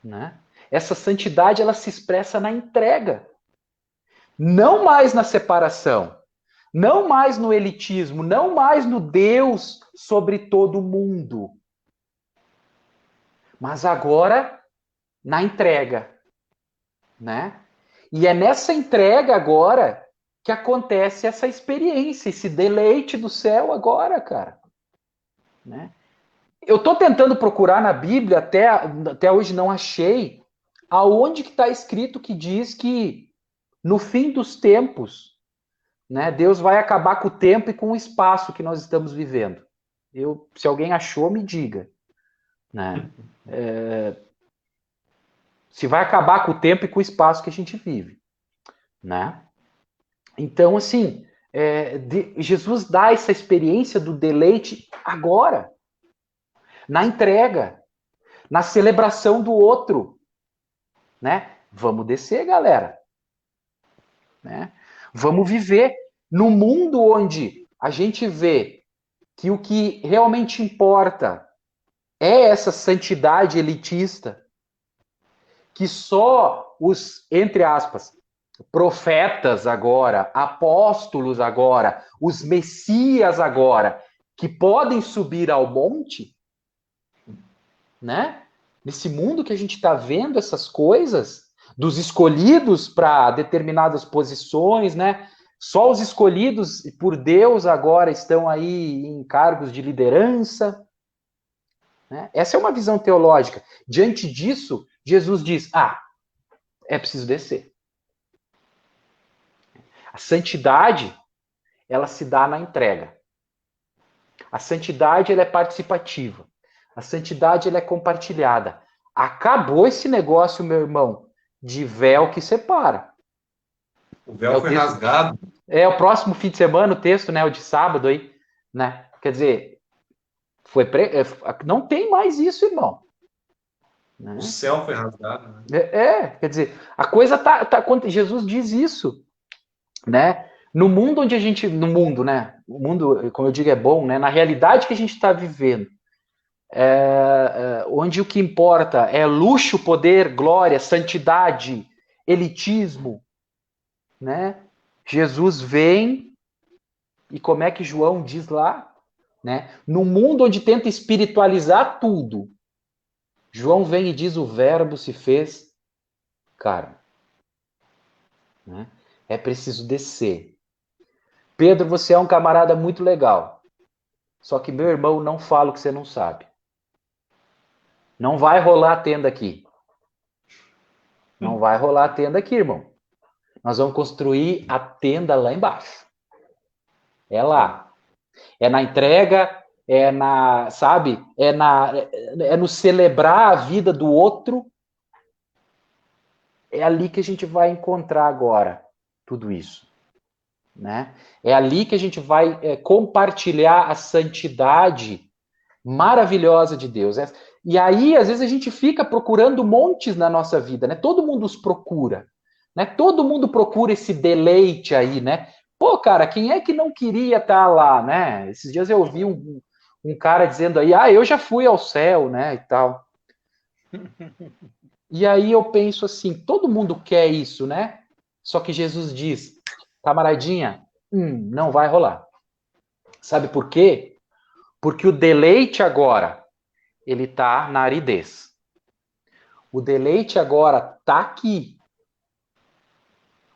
Né? Essa santidade ela se expressa na entrega. Não mais na separação. Não mais no elitismo. Não mais no Deus sobre todo mundo. Mas agora na entrega. Né? E é nessa entrega agora que acontece essa experiência, esse deleite do céu agora, cara. Né? Eu estou tentando procurar na Bíblia, até hoje não achei, aonde que está escrito que diz que no fim dos tempos, né, Deus vai acabar com o tempo e com o espaço que nós estamos vivendo. Se alguém achou, me diga. Né? Se vai acabar com o tempo e com o espaço que a gente vive. Né? Então, assim, Jesus dá essa experiência do deleite agora, na entrega, na celebração do outro. Né? Vamos descer, galera. Né? Vamos viver num mundo onde a gente vê que o que realmente importa é essa santidade elitista, que só os, entre aspas, profetas agora, apóstolos agora, os messias agora, que podem subir ao monte, né? Nesse mundo que a gente está vendo essas coisas, dos escolhidos para determinadas posições, né? Só os escolhidos por Deus agora estão aí em cargos de liderança. Né? Essa é uma visão teológica. Diante disso, Jesus diz, é preciso descer. A santidade, ela se dá na entrega. A santidade, ela é participativa. A santidade, ela é compartilhada. Acabou esse negócio, meu irmão, de véu que separa. O véu foi rasgado. É o próximo fim de semana, o texto, né? O de sábado aí, né? Quer dizer, não tem mais isso, irmão. Né? O céu foi rasgado. Né? Quer dizer, a coisa tá. Jesus diz isso, né? No mundo onde a gente. No mundo, né? O mundo, como eu digo, é bom, né? Na realidade que a gente está vivendo, onde o que importa é luxo, poder, glória, santidade, elitismo, né? Jesus vem e como é que João diz lá, né? No mundo onde tenta espiritualizar tudo, João vem e diz: o verbo se fez carne. Né? É preciso descer. Pedro, você é um camarada muito legal. Só que, meu irmão, não fala o que você não sabe. Não vai rolar a tenda aqui. Não vai rolar a tenda aqui, irmão. Nós vamos construir a tenda lá embaixo. É lá. É na entrega, sabe? É no celebrar a vida do outro. É ali que a gente vai encontrar agora tudo isso. Né? É ali que a gente vai compartilhar a santidade maravilhosa de Deus. E aí, às vezes, a gente fica procurando montes na nossa vida, né? Todo mundo os procura, né? Todo mundo procura esse deleite aí, né? Pô, cara, quem é que não queria estar lá, né? Esses dias eu ouvi um cara dizendo aí, eu já fui ao céu, né, e tal. E aí eu penso assim, todo mundo quer isso, né? Só que Jesus diz, camaradinha, não vai rolar. Sabe por quê? Porque o deleite agora, ele tá na aridez. O deleite agora tá aqui.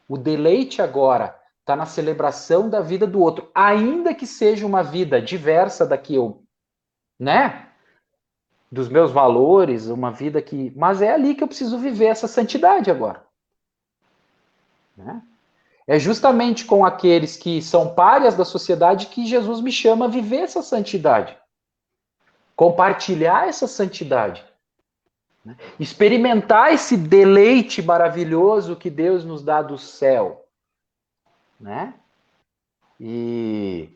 O deleite agora tá na celebração da vida do outro, ainda que seja uma vida diversa da que eu, né? Dos meus valores, uma vida que... Mas é ali que eu preciso viver essa santidade agora. Né? É justamente com aqueles que são párias da sociedade que Jesus me chama a viver essa santidade. Compartilhar essa santidade. Né? Experimentar esse deleite maravilhoso que Deus nos dá do céu. Né? E...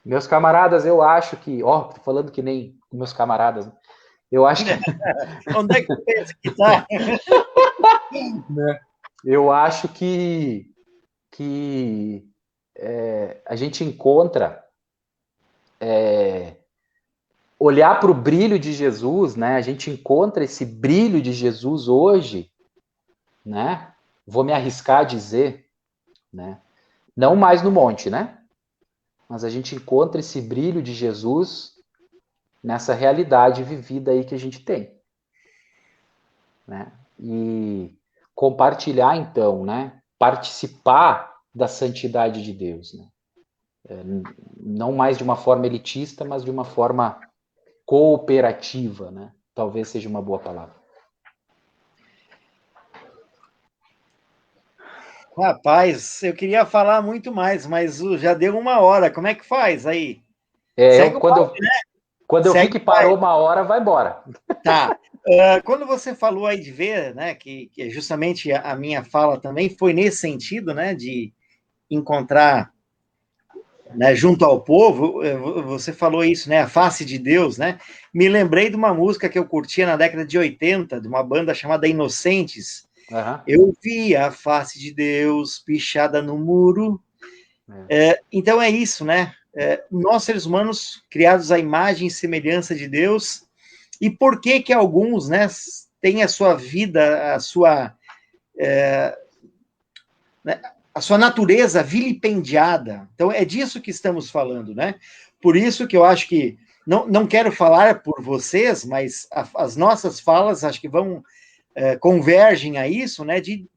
Meus camaradas, eu acho que... tô falando que nem meus camaradas. Né? Eu acho que... Onde é que você pensa que tá? Né? Eu acho que a gente encontra olhar para o brilho de Jesus, né? A gente encontra esse brilho de Jesus hoje, né? Vou me arriscar a dizer, né? Não mais no monte, né? Mas a gente encontra esse brilho de Jesus nessa realidade vivida aí que a gente tem, né? E compartilhar, então, né? Participar da santidade de Deus, né? Não mais de uma forma elitista, mas de uma forma cooperativa, né? Talvez seja uma boa palavra. Rapaz, eu queria falar muito mais, mas já deu 1 hora. Como é que faz aí? Quando eu vi que parou 1 hora, vai embora. Tá. Quando você falou aí de ver, né, que justamente a minha fala também foi nesse sentido, né, de encontrar, né, junto ao povo, você falou isso, né, a face de Deus, né? Me lembrei de uma música que eu curtia na década de 80, de uma banda chamada Inocentes. Eu vi a face de Deus pichada no muro. Então é isso, né? Nós, seres humanos, criados à imagem e semelhança de Deus, e por que que alguns, né, têm a sua vida, a sua natureza vilipendiada? Então é disso que estamos falando, né? Por isso que eu acho que, não quero falar por vocês, mas as nossas falas acho que convergem a isso, né, de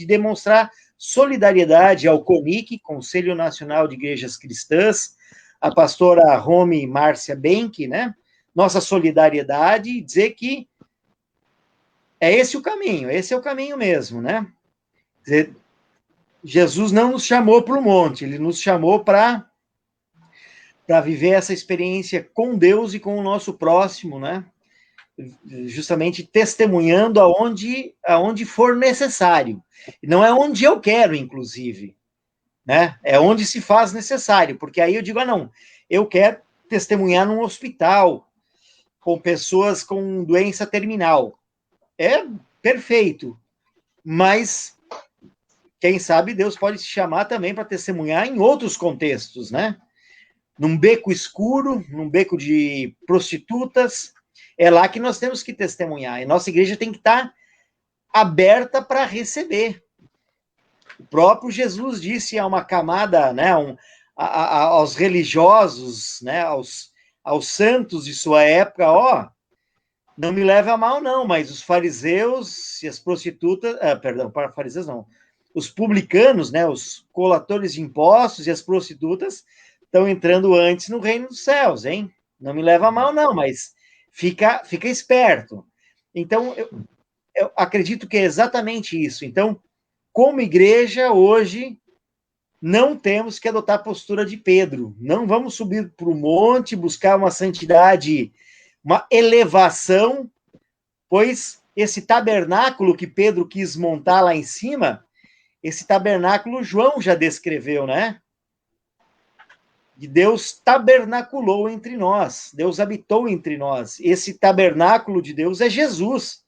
demonstrar solidariedade ao CONIC, Conselho Nacional de Igrejas Cristãs, a pastora Romy Márcia Benck, né, nossa solidariedade, e dizer que esse é o caminho mesmo, né? Dizer, Jesus não nos chamou para o monte, ele nos chamou para viver essa experiência com Deus e com o nosso próximo, né? Justamente testemunhando aonde for necessário. Não é onde eu quero, inclusive, né? É onde se faz necessário, porque aí eu digo, não, eu quero testemunhar num hospital com pessoas com doença terminal. É perfeito, mas quem sabe Deus pode te chamar também para testemunhar em outros contextos, né? Num beco escuro, num beco de prostitutas, é lá que nós temos que testemunhar. E nossa igreja tem que estar aberta para receber. O próprio Jesus disse a uma camada, né, aos religiosos, né, aos santos de sua época, não me leve a mal não, mas os fariseus e as prostitutas, para fariseus não, os publicanos, né, os colatores de impostos e as prostitutas estão entrando antes no reino dos céus, hein? Não me leva a mal não, mas fica esperto. Então, eu acredito que é exatamente isso. Então, como igreja, hoje, não temos que adotar a postura de Pedro. Não vamos subir para o monte, buscar uma santidade, uma elevação, pois esse tabernáculo que Pedro quis montar lá em cima, esse tabernáculo João já descreveu, né? de Deus tabernaculou entre nós, Deus habitou entre nós. Esse tabernáculo de Deus é Jesus.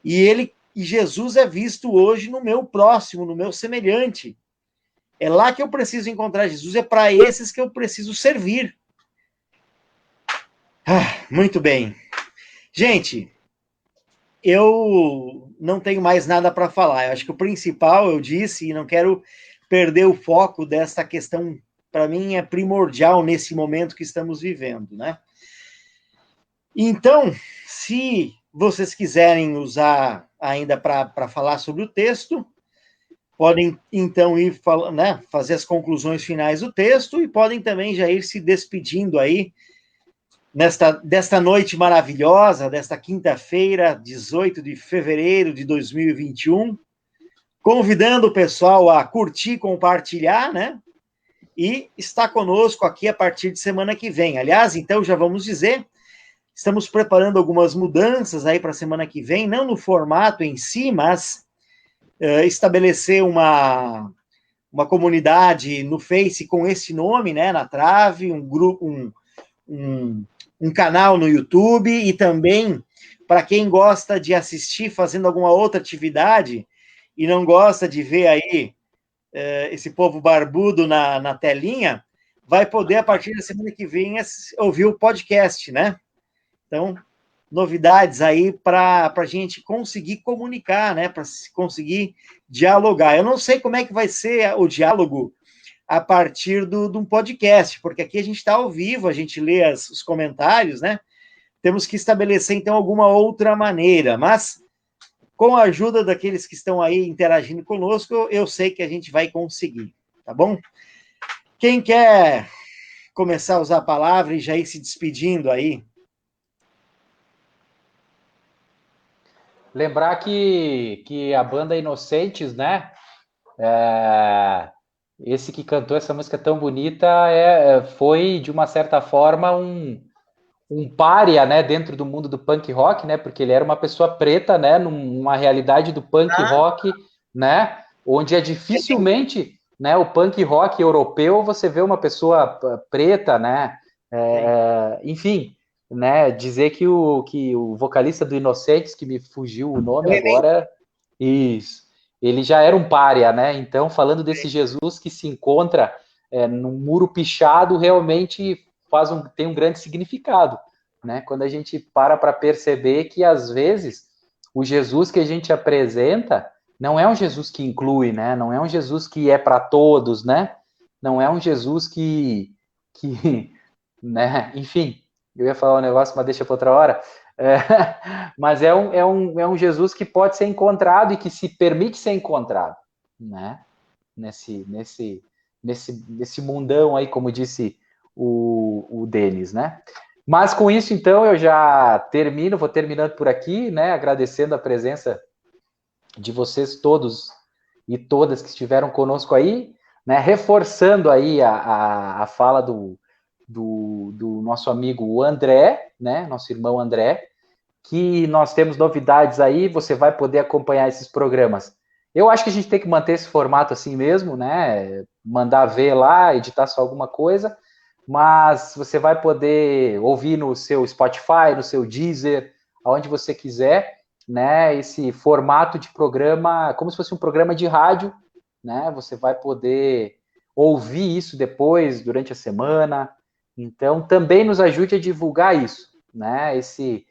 E Jesus é visto hoje no meu próximo, no meu semelhante. É lá que eu preciso encontrar Jesus, é para esses que eu preciso servir. Muito bem. Gente, eu não tenho mais nada para falar. Eu acho que o principal eu disse, e não quero perder o foco dessa questão, para mim é primordial nesse momento que estamos vivendo, né? Então, se vocês quiserem usar ainda para falar sobre o texto, podem então ir né, fazer as conclusões finais do texto e podem também já ir se despedindo aí desta noite maravilhosa, desta quinta-feira, 18 de fevereiro de 2021, convidando o pessoal a curtir, compartilhar, né? E estar conosco aqui a partir de semana que vem. Aliás, então já vamos dizer, estamos preparando algumas mudanças aí para a semana que vem, não no formato em si, mas estabelecer uma comunidade no Face com esse nome, né? Na Trave, um grupo, um canal no YouTube e também para quem gosta de assistir fazendo alguma outra atividade e não gosta de ver aí esse povo barbudo na telinha, vai poder, a partir da semana que vem, ouvir o podcast, né? Então, novidades aí para a gente conseguir comunicar, né? Para conseguir dialogar. Eu não sei como é que vai ser o diálogo a partir de um podcast, porque aqui a gente está ao vivo, a gente lê os comentários, né? Temos que estabelecer, então, alguma outra maneira, mas com a ajuda daqueles que estão aí interagindo conosco, eu sei que a gente vai conseguir, tá bom? Quem quer começar a usar a palavra e já ir se despedindo aí? Lembrar que a banda Inocentes, né? Esse que cantou essa música tão bonita foi, de uma certa forma, um pária, né, dentro do mundo do punk rock, né, porque ele era uma pessoa preta, né, numa realidade do punk rock, né, onde é dificilmente, né, o punk rock europeu você vê uma pessoa preta, né, enfim, né, dizer que o vocalista do Inocentes, que me fugiu o nome agora, isso, ele já era um pária, né, então falando desse Jesus que se encontra num muro pichado, realmente tem um grande significado, né? Quando a gente para perceber que, às vezes, o Jesus que a gente apresenta não é um Jesus que inclui, né? Não é um Jesus que é para todos, né? Não é um Jesus que né? Enfim, eu ia falar um negócio, mas deixa para outra hora. Mas é um Jesus que pode ser encontrado e que se permite ser encontrado, né? Nesse mundão aí, como disse o Denis, né? Mas com isso, então, eu já vou terminando por aqui, né? Agradecendo a presença de vocês todos e todas que estiveram conosco aí, né? Reforçando aí a fala do nosso amigo André, né? Nosso irmão André, que nós temos novidades aí, você vai poder acompanhar esses programas. Eu acho que a gente tem que manter esse formato assim mesmo, né? Mandar ver lá, editar só alguma coisa, mas você vai poder ouvir no seu Spotify, no seu Deezer, aonde você quiser, né? Esse formato de programa, como se fosse um programa de rádio, né? Você vai poder ouvir isso depois, durante a semana. Então, também nos ajude a divulgar isso, né? Esse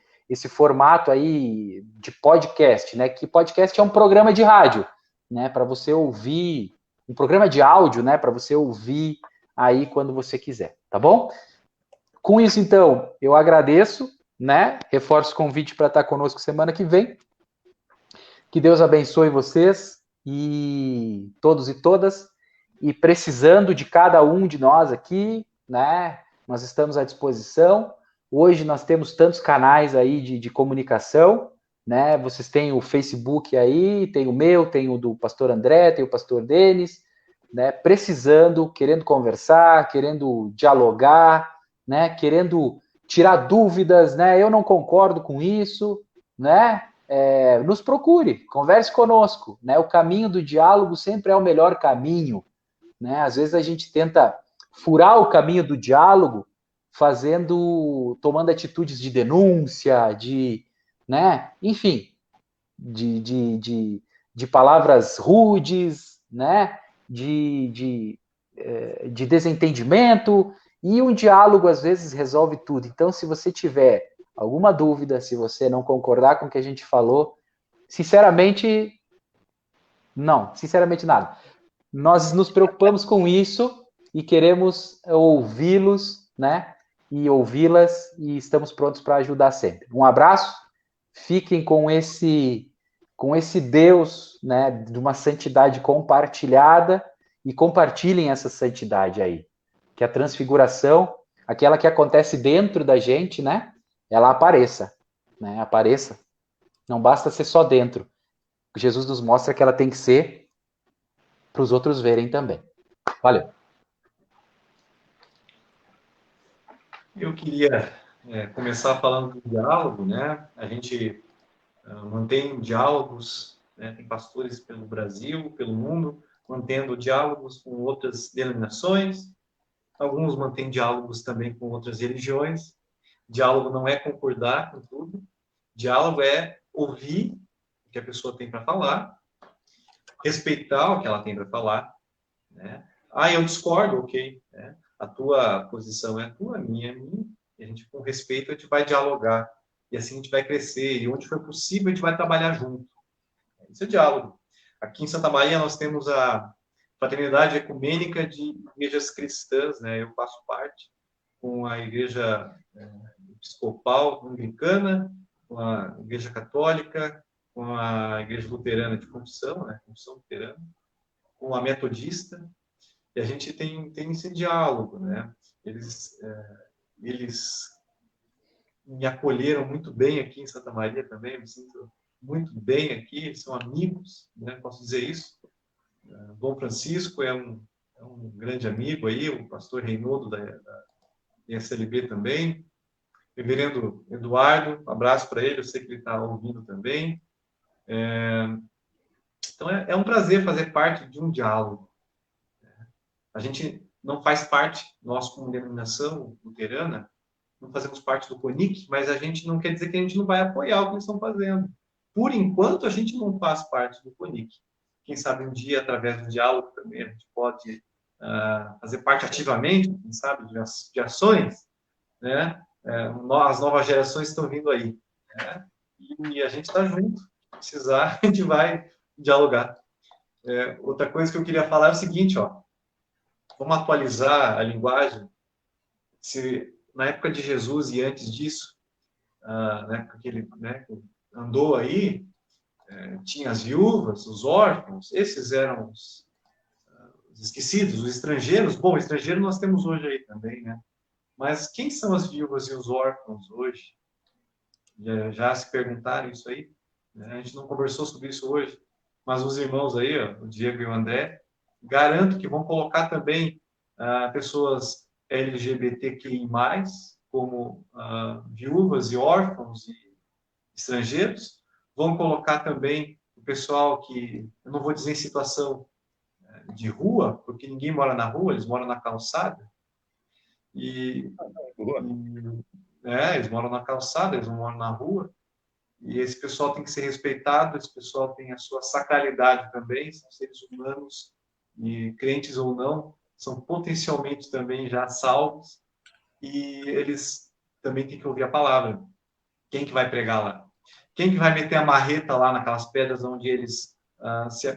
formato aí de podcast, né? Que podcast é um programa de rádio, né? Para você ouvir, um programa de áudio, né? Para você ouvir aí quando você quiser, tá bom? Com isso, então, eu agradeço, né? Reforço o convite para estar conosco semana que vem. Que Deus abençoe vocês e todos e todas. E precisando de cada um de nós aqui, né? Nós estamos à disposição. Hoje nós temos tantos canais aí de comunicação, né? Vocês têm o Facebook aí, tem o meu, tem o do pastor André, tem o pastor Denis, né? Precisando, querendo conversar, querendo dialogar, né? Querendo tirar dúvidas, né? Eu não concordo com isso, né? Nos procure, converse conosco, né? O caminho do diálogo sempre é o melhor caminho, né? Às vezes a gente tenta furar o caminho do diálogo tomando atitudes de denúncia, né, enfim, de palavras rudes, né, de desentendimento, e um diálogo às vezes resolve tudo. Então, se você tiver alguma dúvida, se você não concordar com o que a gente falou, sinceramente nada. Nós nos preocupamos com isso e queremos ouvi-los, né, e ouvi-las, e estamos prontos para ajudar sempre. Um abraço, fiquem com esse Deus, né, de uma santidade compartilhada, e compartilhem essa santidade aí, que a transfiguração, aquela que acontece dentro da gente, né, ela apareça, né, apareça. Não basta ser só dentro. Jesus nos mostra que ela tem que ser para os outros verem também. Valeu. Eu queria começar falando do diálogo, né? A gente mantém diálogos, né? Tem pastores pelo Brasil, pelo mundo, mantendo diálogos com outras denominações. Alguns mantêm diálogos também com outras religiões. Diálogo não é concordar com tudo. Diálogo é ouvir o que a pessoa tem para falar, respeitar o que ela tem para falar, né? Eu discordo, ok, né? A tua posição é a tua, a minha é a minha, e a gente, com respeito, a gente vai dialogar, e assim a gente vai crescer, e onde for possível, a gente vai trabalhar junto. Isso é diálogo. Aqui em Santa Maria, nós temos a Fraternidade Ecumênica de Igrejas Cristãs, né? Eu faço parte, com a Igreja Episcopal Anglicana, com a Igreja Católica, com a Igreja Luterana de Confissão, né? Confissão Luterana, com a Metodista, e a gente tem esse diálogo, né? Eles me acolheram muito bem aqui em Santa Maria também, eu me sinto muito bem aqui, eles são amigos, né? Posso dizer isso. Dom Francisco é um grande amigo aí, o pastor Reinaldo da SLB também. Reverendo Eduardo, um abraço para ele, eu sei que ele está ouvindo também. Então, é um prazer fazer parte de um diálogo. A gente não faz parte, nós como denominação luterana, não fazemos parte do CONIC, mas a gente não quer dizer que a gente não vai apoiar o que eles estão fazendo. Por enquanto, a gente não faz parte do CONIC. Quem sabe um dia, através do diálogo também, a gente pode fazer parte ativamente, quem sabe, de ações, né? As novas gerações estão vindo aí, né? E a gente está junto. Se precisar, a gente vai dialogar. Outra coisa que eu queria falar é o seguinte, ó. Vamos atualizar a linguagem. Se na época de Jesus e antes disso, na época que ele, né, andou aí, tinha as viúvas, os órfãos, esses eram os esquecidos, os estrangeiros. Bom, estrangeiro nós temos hoje aí também, né? Mas quem são as viúvas e os órfãos hoje? Já se perguntaram isso aí? A gente não conversou sobre isso hoje, mas os irmãos aí, ó, o Diego e o André, garanto que vão colocar também pessoas LGBTQI+, como viúvas e órfãos e estrangeiros. Vão colocar também o pessoal que, eu não vou dizer em situação de rua, porque ninguém mora na rua, eles moram na calçada. Eles moram na calçada, eles não moram na rua. E esse pessoal tem que ser respeitado, esse pessoal tem a sua sacralidade também, são seres humanos, e crentes ou não, são potencialmente também já salvos, e eles também têm que ouvir a palavra. Quem que vai pregar lá? Quem que vai meter a marreta lá naquelas pedras onde eles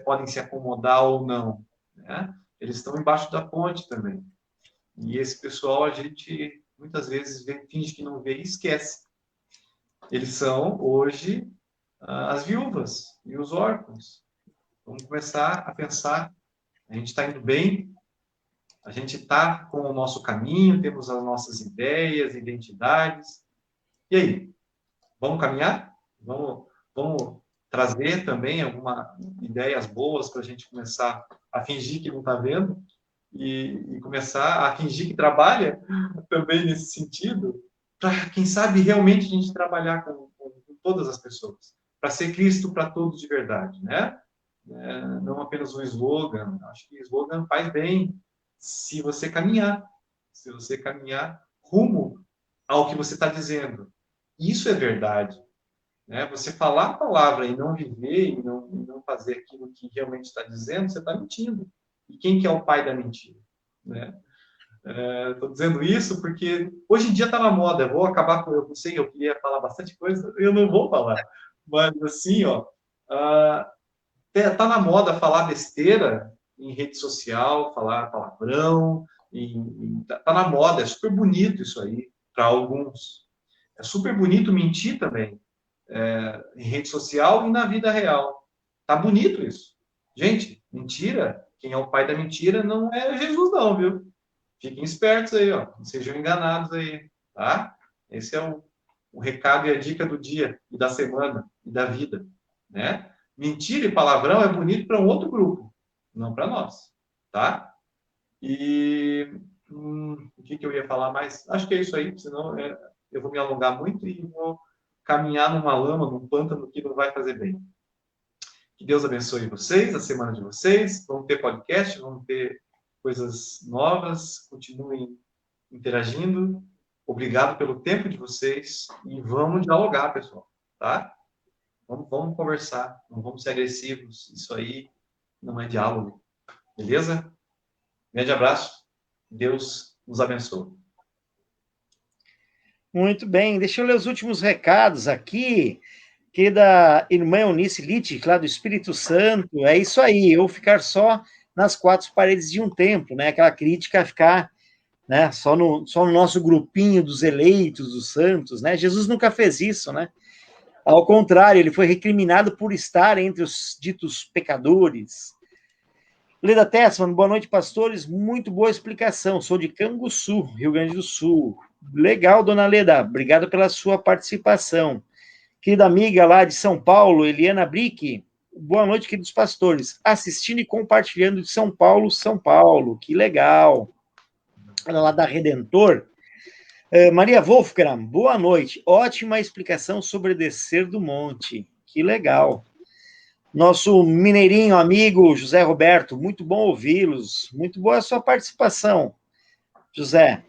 podem se acomodar ou não? Né? Eles estão embaixo da ponte também. E esse pessoal, a gente muitas vezes finge que não vê e esquece. Eles são, hoje, as viúvas e os órfãos. Vamos começar a pensar, a gente está indo bem, a gente está com o nosso caminho, temos as nossas ideias, identidades. E aí? Vamos caminhar? Vamos trazer também algumas ideias boas para a gente começar a fingir que não está vendo e começar a fingir que trabalha também nesse sentido, para, quem sabe, realmente a gente trabalhar com todas as pessoas, para ser Cristo para todos de verdade, né? Não apenas um slogan. Acho que o slogan faz bem, se você caminhar rumo ao que você está dizendo. Isso é verdade. Né? Você falar a palavra e não viver, e não fazer aquilo que realmente está dizendo, você está mentindo. E quem que é o pai da mentira? Né? Estou dizendo isso porque hoje em dia está na moda. Eu vou acabar com... Eu não sei, eu queria falar bastante coisa, eu não vou falar. Mas assim, ó, tá na moda falar besteira em rede social, falar palavrão, tá na moda, é super bonito isso aí, para alguns. É super bonito mentir também, em rede social e na vida real. Tá bonito isso. Gente, mentira, quem é o pai da mentira não é Jesus não, viu? Fiquem espertos aí, ó, não sejam enganados aí, tá? Esse é o recado e a dica do dia, e da semana, e da vida, né? Mentira e palavrão é bonito para um outro grupo, não para nós, tá? E o que eu ia falar mais? Acho que é isso aí, senão eu vou me alongar muito e vou caminhar numa lama, num pântano que não vai fazer bem. Que Deus abençoe vocês, a semana de vocês. Vamos ter podcast, vamos ter coisas novas. Continuem interagindo. Obrigado pelo tempo de vocês e vamos dialogar, pessoal, tá? Vamos conversar, não vamos ser agressivos. Isso aí não é diálogo, beleza? Grande abraço. Deus nos abençoe. Muito bem, deixa eu ler os últimos recados aqui. Querida irmã Eunice Litt, lá do Espírito Santo, é isso aí, eu ficar só nas quatro paredes de um templo, né? Aquela crítica a ficar, né, só no nosso grupinho dos eleitos, dos santos, né? Jesus nunca fez isso, né? Ao contrário, ele foi recriminado por estar entre os ditos pecadores. Leda Tessman, boa noite, pastores. Muito boa explicação. Sou de Canguçu, Rio Grande do Sul. Legal, dona Leda. Obrigado pela sua participação. Querida amiga lá de São Paulo, Eliana Brick. Boa noite, queridos pastores. Assistindo e compartilhando de São Paulo, São Paulo. Que legal. Ela lá da Redentor. Maria Wolfgram, boa noite. Ótima explicação sobre descer do monte. Que legal. Nosso mineirinho amigo José Roberto, muito bom ouvi-los. Muito boa a sua participação, José.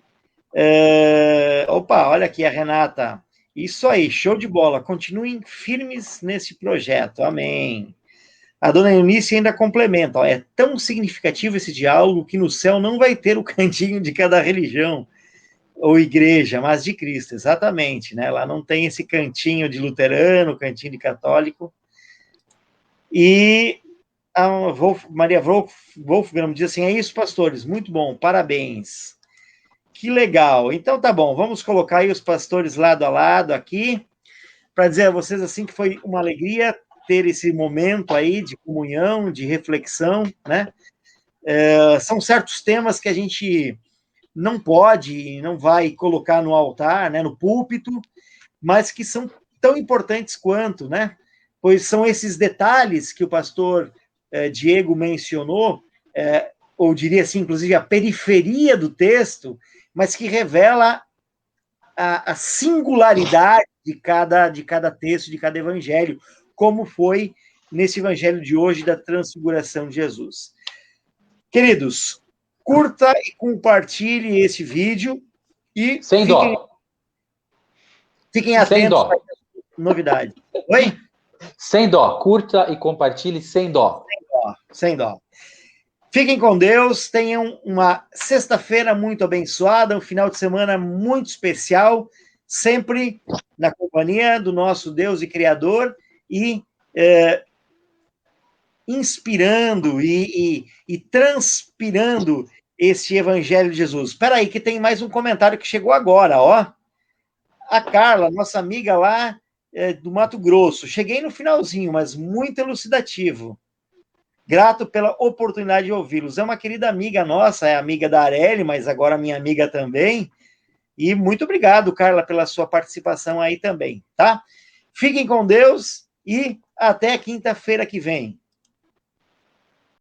Opa, olha aqui a Renata. Isso aí, show de bola. Continuem firmes nesse projeto. Amém. A dona Eunice ainda complementa. Ó, é tão significativo esse diálogo que no céu não vai ter o cantinho de cada religião ou igreja, mas de Cristo, exatamente. Né? Lá não tem esse cantinho de luterano, cantinho de católico. E a Maria Wolfgram diz assim, é isso, pastores, muito bom, parabéns. Que legal. Então tá bom, vamos colocar aí os pastores lado a lado aqui, para dizer a vocês assim que foi uma alegria ter esse momento aí de comunhão, de reflexão, né? São certos temas que a gente não pode, não vai colocar no altar, né, no púlpito, mas que são tão importantes quanto, né? Pois são esses detalhes que o pastor Diego mencionou, ou diria assim, inclusive, a periferia do texto, mas que revela a singularidade de cada texto, de cada evangelho, como foi nesse evangelho de hoje da transfiguração de Jesus. Queridos, curta e compartilhe esse vídeo e sem dó. Fiquem atentos sem dó. a novidade. Oi? Sem dó. Curta e compartilhe sem dó. Sem dó. Sem dó. Fiquem com Deus, tenham uma sexta-feira muito abençoada, um final de semana muito especial, sempre na companhia do nosso Deus e Criador e inspirando e transpirando esse Evangelho de Jesus. Espera aí, que tem mais um comentário que chegou agora, ó. A Carla, nossa amiga lá do Mato Grosso. Cheguei no finalzinho, mas muito elucidativo. Grato pela oportunidade de ouvi-los. É uma querida amiga nossa, é amiga da Areli, mas agora minha amiga também. E muito obrigado, Carla, pela sua participação aí também, tá? Fiquem com Deus e até quinta-feira que vem.